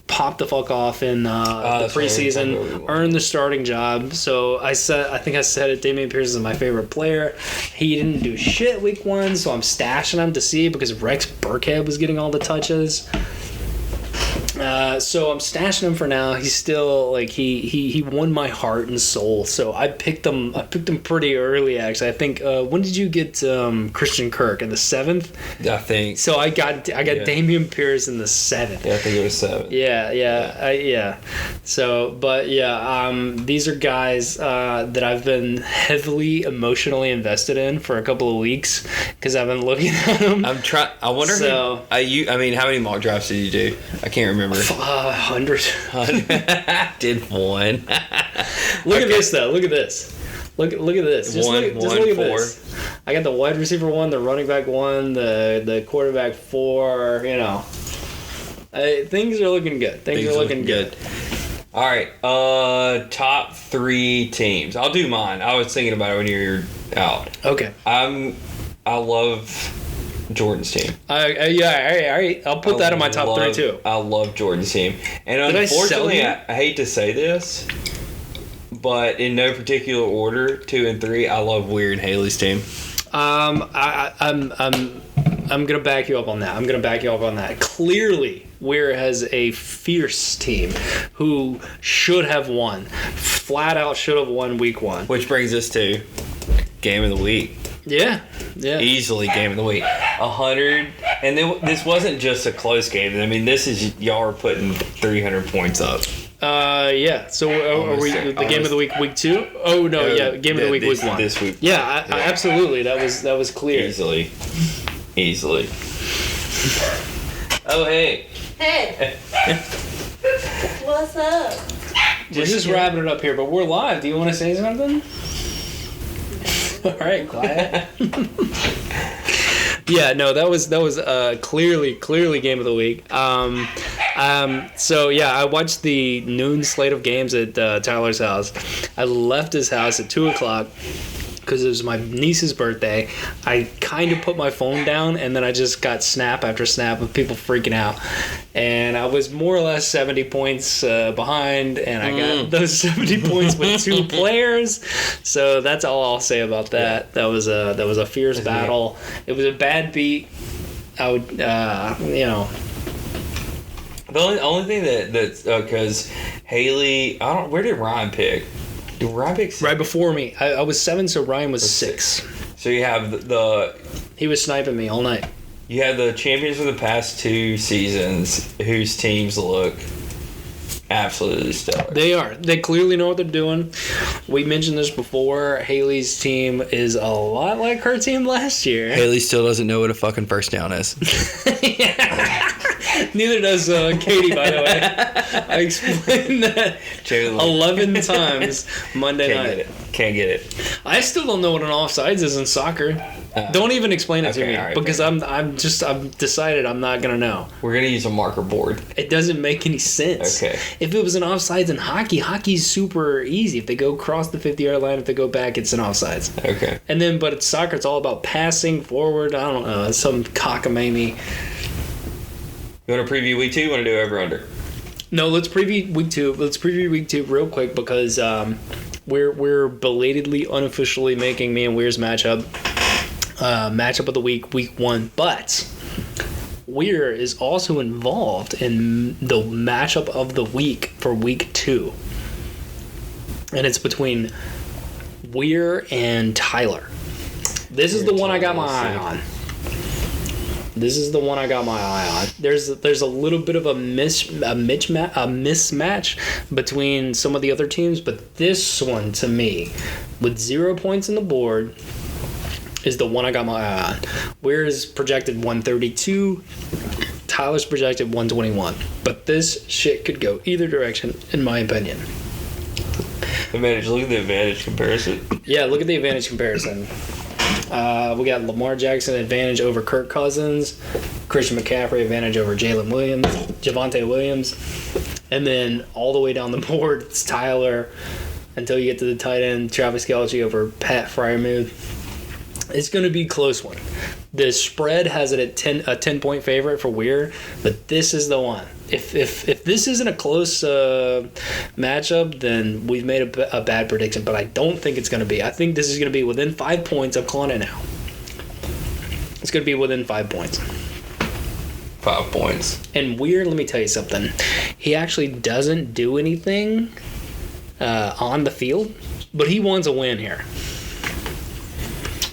S1: Popped the fuck off in the preseason, earned the starting job. So I think I said it, Damian Pierce is my favorite player. He didn't do shit week 1, so I'm stashing him to see because Rex Burkhead was getting all the touches. So I'm stashing him for now. He's still he won my heart and soul. So I picked him pretty early actually. I think when did you get Christian Kirk in the 7th?
S5: I think.
S1: So I got Damian Pierce in the 7th.
S5: Yeah, I think it was 7.
S1: Yeah. So, but yeah, these are guys that I've been heavily emotionally invested in for a couple of weeks because I've been looking at them.
S5: I wonder. So, how many mock drafts did you do? I can't remember. remember.
S1: 100.
S5: I did one.
S1: Look at this though. Look at this. Look at this. Just look at
S5: 4.
S1: this. I got the wide receiver 1, the running back 1, the quarterback 4. You know, things are looking good. Things are looking good.
S5: All right. Top 3 teams. I'll do mine. I was thinking about it when you were out.
S1: Okay.
S5: I love Jordan's team.
S1: Yeah. All right. I'll put that in my top 3 too.
S5: I love Jordan's team. And
S1: Did I sell
S5: unfortunately,
S1: you?
S5: I hate to say this, but in no particular order, 2 and 3, I love Weir and Haley's team.
S1: I'm gonna back you up on that. Clearly, Weir has a fierce team who should have won. Flat out should have won week 1.
S5: Which brings us to game of the week.
S1: Yeah.
S5: Easily game of the week. 100. And this wasn't just a close game. I mean, this is y'all are putting 300 points up.
S1: Yeah. So are we the game of the week 2? Oh no, yeah, game of the week week 1.
S5: This week.
S1: Yeah, absolutely. That was clear.
S5: Easily. Oh hey.
S6: Hey. What's up?
S1: We're just wrapping it up here, but we're live. Do you want to say something? All right, quiet. Yeah, no, that was clearly game of the week. So yeah, I watched the noon slate of games at Tyler's house. I left his house at 2:00 because it was my niece's birthday. I kind of put my phone down, and then I just got snap after snap of people freaking out. And I was more or less 70 points behind, and I got those 70 points with 2 players. So that's all I'll say about that. That was a fierce battle. It was a bad beat. I would,
S5: The only thing that's because Haley, where did Ryan pick? Did Ryan pick 6?
S1: Right before me. I was 7, so Ryan was 6.
S5: So you have
S1: He was sniping me all night.
S5: You have the champions of the past 2 seasons whose teams look absolutely stellar.
S1: They are. They clearly know what they're doing. We mentioned this before. Haley's team is a lot like her team last year.
S3: Haley still doesn't know what a fucking first down is.
S1: Neither does Katie, by the way. I explained that 11 times Monday night.
S5: Can't get it.
S1: I still don't know what an offsides is in soccer. Don't even explain it to me
S5: right,
S1: because I've decided I'm not gonna know.
S5: We're gonna use a marker board.
S1: It doesn't make any sense.
S5: Okay.
S1: If it was an offsides in hockey's super easy. If they go across the 50-yard line, if they go back, it's an offsides.
S5: Okay.
S1: And then, but it's soccer. It's all about passing forward. I don't know. It's some cockamamie.
S5: You want to preview week 2? You want to do over under?
S1: No, let's preview week 2. Let's preview week 2 real quick because we're belatedly, unofficially making me and Weir's matchup of the week 1. But Weir is also involved in the matchup of the week for week 2, and it's between Weir and Tyler. This is the one I got my eye on. There's a little bit of a mismatch between some of the other teams, but this one, to me, with 0 points on the board, is the one I got my eye on. Weir's projected 132, Tyler's projected 121. But this shit could go either direction, in my opinion.
S5: Advantage. Look at the advantage comparison.
S1: Yeah, look at the advantage comparison. We got Lamar Jackson advantage over Kirk Cousins, Christian McCaffrey advantage over Javonte Williams, and then all the way down the board it's Tyler until you get to the tight end, Travis Kelce over Pat Freiermuth. It's going to be a close one. The spread has it at a 10-point favorite for Weir, but this is the one. If this isn't a close matchup, then we've made a bad prediction, but I don't think it's going to be. I think this is going to be within 5 points. I'm calling it now. It's going to be within 5 points.
S5: 5 points.
S1: And Weir, let me tell you something. He actually doesn't do anything on the field, but he wants a win here.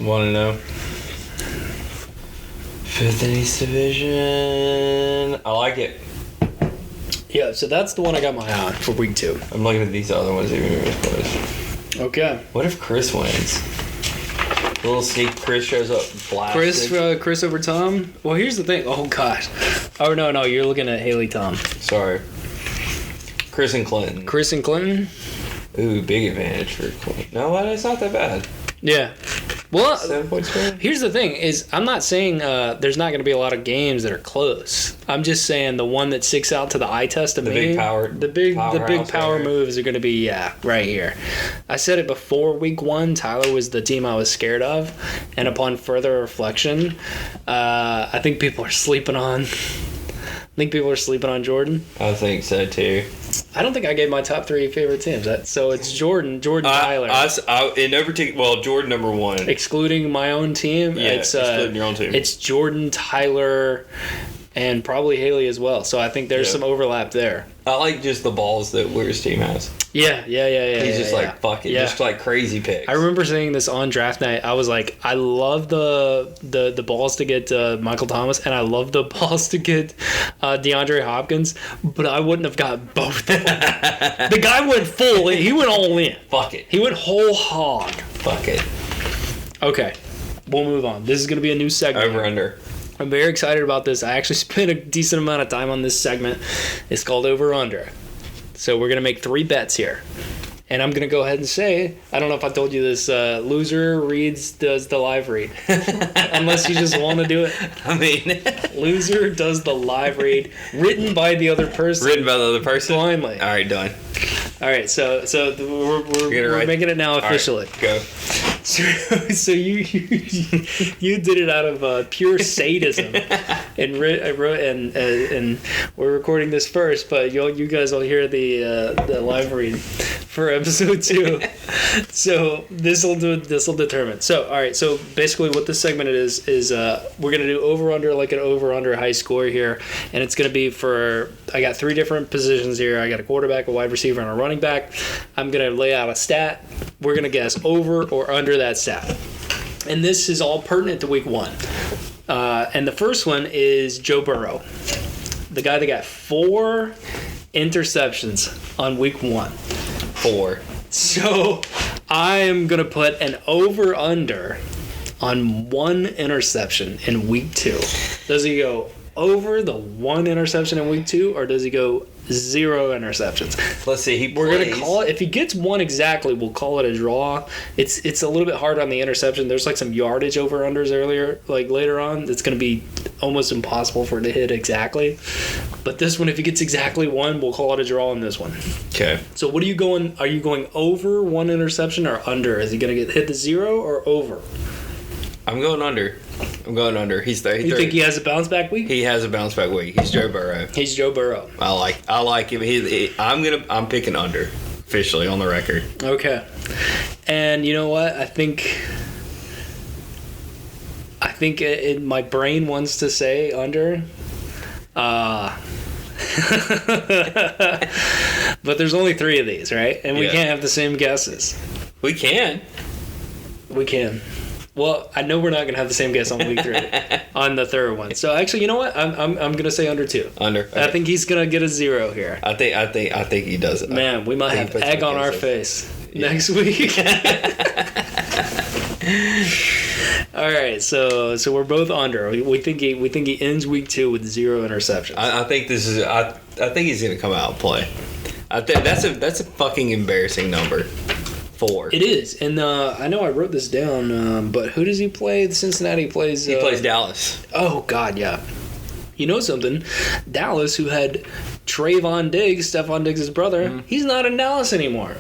S5: Want to know? 5th in East Division. I like it.
S1: Yeah, so that's the one I got my eye on for week 2.
S5: I'm looking at these other ones even close.
S1: Okay.
S5: What if Chris wins? Little sneak. Chris shows up. Blasted.
S1: Chris over Tom. Well, here's the thing. Oh gosh. Oh no, you're looking at Haley Tom.
S5: Sorry. Chris and Clinton.
S1: Chris and Clinton.
S5: Ooh, big advantage for Clinton. No, it's not that bad.
S1: Yeah. Well,
S5: 7 points spread.
S1: here's the thing: is I'm not saying there's not going to be a lot of games that are close. I'm just saying the one that sticks out to the eye test of
S5: The
S1: me,
S5: big power-
S1: the big
S5: powerhouse
S1: power
S5: area.
S1: moves are going to be right here. I said it before week 1. Tyler was the team I was scared of, and upon further reflection, I think people are sleeping on. Jordan.
S5: I think so too.
S1: I don't think I gave my top 3 favorite teams. So it's Jordan, Tyler.
S5: In no particular. Well, Jordan number 1.
S1: Excluding my own team,
S5: Yeah,
S1: it's
S5: excluding your own team.
S1: It's Jordan, Tyler, and probably Haley as well. So I think there's
S5: Yeah.
S1: some overlap there.
S5: I like just the balls that Weir's team has.
S1: Yeah.
S5: He's just like, fuck it.
S1: Yeah.
S5: Just like crazy picks.
S1: I remember saying this on draft night. I was like, I love the balls to get Michael Thomas, and I love the balls to get DeAndre Hopkins, but I wouldn't have got both of them. The guy went full. He went all in.
S5: Fuck it.
S1: He went whole hog.
S5: Fuck it.
S1: Okay, we'll move on. This is going to be a new segment.
S5: Over under.
S1: I'm very excited about this. I actually spent a decent amount of time on this segment. It's called Over Under. So we're going to make 3 bets here. And I'm going to go ahead and say, I don't know if I told you this, loser does the live read. Unless you just want to do it.
S5: I mean,
S1: Loser does the live read, written by the other person.
S5: written by the other person.
S1: Blindly.
S5: All right, done.
S1: All right, so we're making it now officially.
S5: All right, go.
S1: So you did it out of pure sadism, and we're recording this first, but you guys will hear the live read for episode 2. So this will determine. So all right, so basically what this segment is we're gonna do over under, like an over under high score here, and it's gonna be for, I got 3 different positions here. I got a quarterback, a wide receiver, and a running back. I'm gonna lay out a stat. We're gonna guess over or under that stat, and this is all pertinent to week 1. And the first one is Joe Burrow, the guy that got 4 interceptions on week 1.
S5: 4.
S1: So I am gonna put an over under on 1 interception in week 2. Does he go over the 1 interception in week 2, or does he go 0 interceptions?
S5: Let's see.
S1: We're gonna call it, if he gets 1 exactly, we'll call it a draw. It's a little bit hard on the interception. There's like some yardage over unders later on. It's gonna be almost impossible for it to hit exactly. But this one, if he gets exactly 1, we'll call it a draw on this one.
S5: Okay.
S1: So what are you going? Are you going over 1 hit or under? Is he gonna hit the 0 or over?
S5: I'm going under. He's there.
S1: You think he has a bounce back week?
S5: He has a bounce back week. He's Joe Burrow.
S1: He's Joe Burrow.
S5: I like him. I'm picking under officially on the record.
S1: Okay. And you know what? I think my brain wants to say under. But there's only 3 of these, right? And we
S5: Yeah.
S1: can't have the same guesses.
S5: We can.
S1: We can. Well, I know we're not gonna have the same guess on week 3 on the third one. So actually, you know what? I'm gonna say under 2.
S5: Under.
S1: I
S5: Okay.
S1: think he's gonna get a 0 here.
S5: I think he does it.
S1: Man, we might
S5: I think
S1: have
S5: he puts
S1: egg
S5: my
S1: on our
S5: guess
S1: face next week. All right, so we're both under. We think he ends week 2 with 0 interceptions.
S5: I think this is. I think he's gonna come out and play. I think that's a fucking embarrassing number. 4.
S1: It is, and I know I wrote this down, but who does he play? The Cincinnati plays.
S5: He plays Dallas.
S1: Oh God, yeah. You know something? Dallas, who had Trayvon Diggs, Stephon Diggs' brother, he's not in Dallas anymore.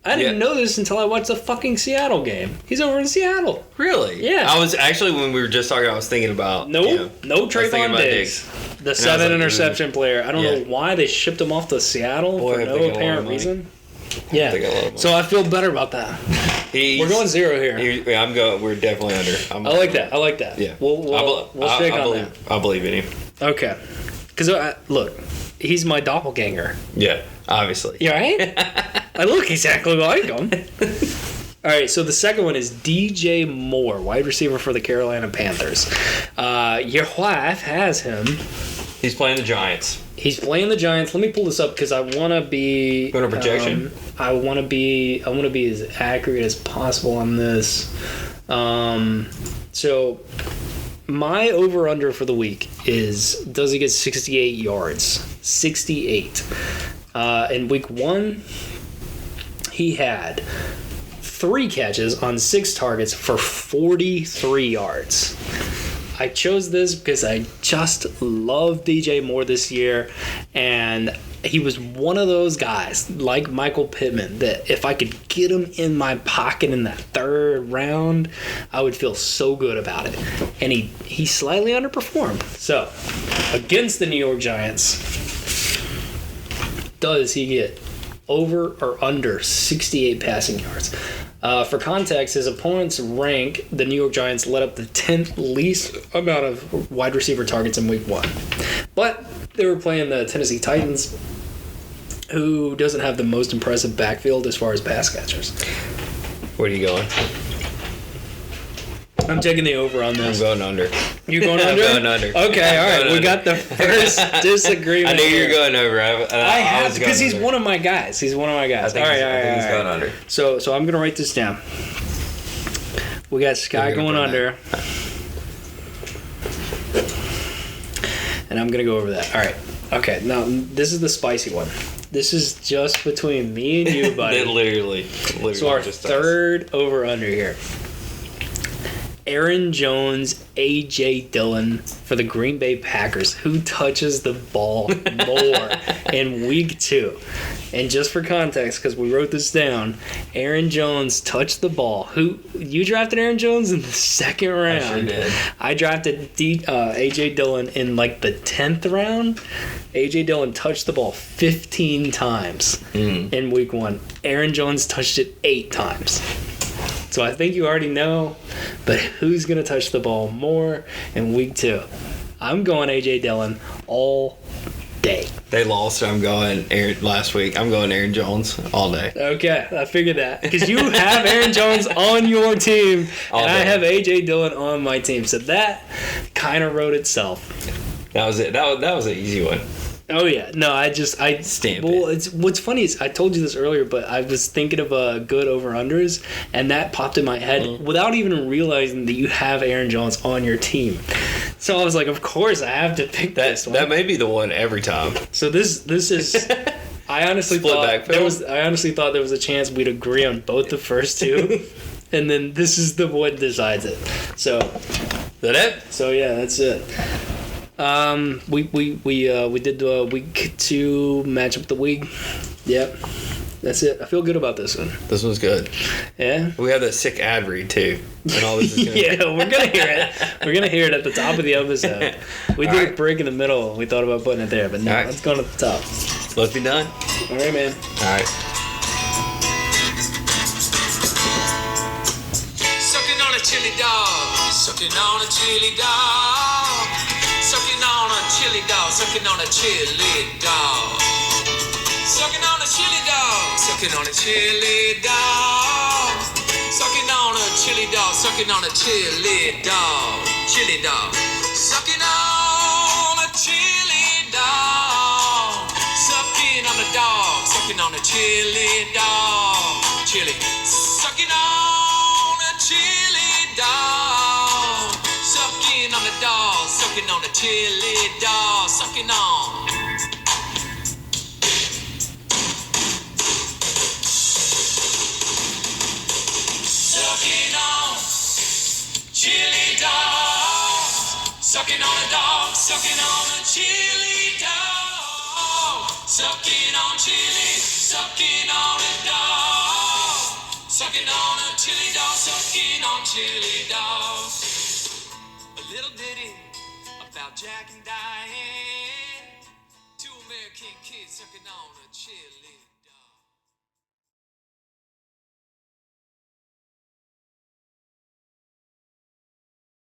S1: I didn't know this until I watched the fucking Seattle game. He's over in Seattle.
S5: Really?
S1: Yeah.
S5: I was actually, when we were just talking, I was thinking about
S1: No
S5: thinking
S1: Trayvon
S5: about
S1: Diggs. The
S5: was
S1: 7
S5: like,
S1: interception player. I don't
S5: Yeah.
S1: know why they shipped him off to Seattle
S5: Boy,
S1: for
S5: I
S1: no
S5: think a lot of
S1: apparent
S5: money.
S1: reason.
S5: think a lot of
S1: Yeah.
S5: money.
S1: So I feel better about that. We're going 0 here.
S5: I'm going. We're definitely under.
S1: I like that.
S5: Yeah.
S1: We'll stick on that.
S5: I believe in him.
S1: Okay. Because look, he's my doppelganger.
S5: Yeah. Obviously.
S1: You right? I look exactly like him. All right, so the second one is DJ Moore, wide receiver for the Carolina Panthers. Your wife has him
S5: He's playing the Giants.
S1: He's playing the Giants. Let me pull this up because I want to be.
S5: You want a projection?
S1: I want to be as accurate as possible on this. So my over under for the week is, does he get 68 yards? 68. In week 1, he had 3 catches on 6 targets for 43 yards. I chose this because I just love DJ Moore this year, and he was one of those guys, like Michael Pittman, that if I could get him in my pocket in that 3rd round, I would feel so good about it. And he slightly underperformed. So, against the New York Giants, does he get over or under 68 passing yards? For context, his opponents rank the New York Giants led up the 10th least amount of wide receiver targets in week 1. But they were playing the Tennessee Titans, who doesn't have the most impressive backfield as far as pass catchers.
S5: Where are you going?
S1: I'm taking the over on this.
S5: I'm going under.
S1: You going under?
S5: I'm going under.
S1: Okay, all right. We got the first disagreement.
S5: I knew you were
S1: here.
S5: going over.
S1: I have
S5: was
S1: because
S5: going
S1: he's
S5: under.
S1: one of my guys. He's one of my guys.
S5: I think he's going under.
S1: So I'm gonna write this down. We got Sky
S5: You're gonna
S1: going
S5: burn
S1: under, and I'm gonna go over that. All right. Okay. Now this is the spicy one. This is just between me and you, buddy.
S5: They literally
S1: So our
S5: just
S1: third over under here. Aaron Jones, A.J. Dillon for the Green Bay Packers. Who touches the ball more in week 2? And just for context, because we wrote this down, Aaron Jones touched the ball. You drafted Aaron Jones in the 2nd round.
S5: I sure did.
S1: I drafted A.J. Dillon in like the 10th round. A.J. Dillon touched the ball 15 times in week 1. Aaron Jones touched it 8 times. So I think you already know, but who's going to touch the ball more in week 2? I'm going A.J. Dillon all day.
S5: They lost. So I'm going last week. I'm going Aaron Jones all day.
S1: Okay, I figured that. Because you have Aaron Jones on your team, and I have A.J. Dillon on my team. So that kind of wrote itself.
S5: That was it. That was an easy one.
S1: Oh yeah, no, I
S5: Stamp
S1: well,
S5: it.
S1: it's what's funny is I told you this earlier, but I was thinking of good over unders, and that popped in my head without even realizing that you have Aaron Jones on your team. So I was like, of course I have to pick this one.
S5: That may be the one every time.
S1: So this is. I honestly
S5: Split
S1: thought
S5: backfield?
S1: there was a chance we'd agree on both the first 2, and then this is the one decides it. So
S5: Is that it?
S1: So yeah, that's it. We did the week 2 matchup of the week. Yep, that's it. I feel good about this one.
S5: This one's good.
S1: Yeah.
S5: We have that sick ad read too, and all this is gonna
S1: Yeah, we're gonna hear it. We're gonna hear it at the top of the episode. We did a
S5: Alright.
S1: break in the middle. We thought about putting it there, but no,
S5: Alright.
S1: let's go at the top.
S5: Let's be done.
S1: All right, man.
S5: All right.
S4: Sucking on a chili dog. Sucking on a chili dog. Sucking on a chili dog. Sucking on a chili dog. Sucking on a chili dog. Sucking on a chili dog. Sucking on a chili dog. Sucking on a chili dog. Chili dog. Sucking on a chili dog. Sucking on a dog. Sucking on a chili dog. Chili. Sucking on a chili dog. Sucking on a dog. Sucking on a chili dog. Sucking on. Sucking on chili dog. Sucking on a dog. Sucking on a chili dog. Sucking on chili. Sucking on a dog. Sucking on a chili dog. Sucking on chili dog. A little ditty about Jack and Diane. 2 American kids sucking on a chili.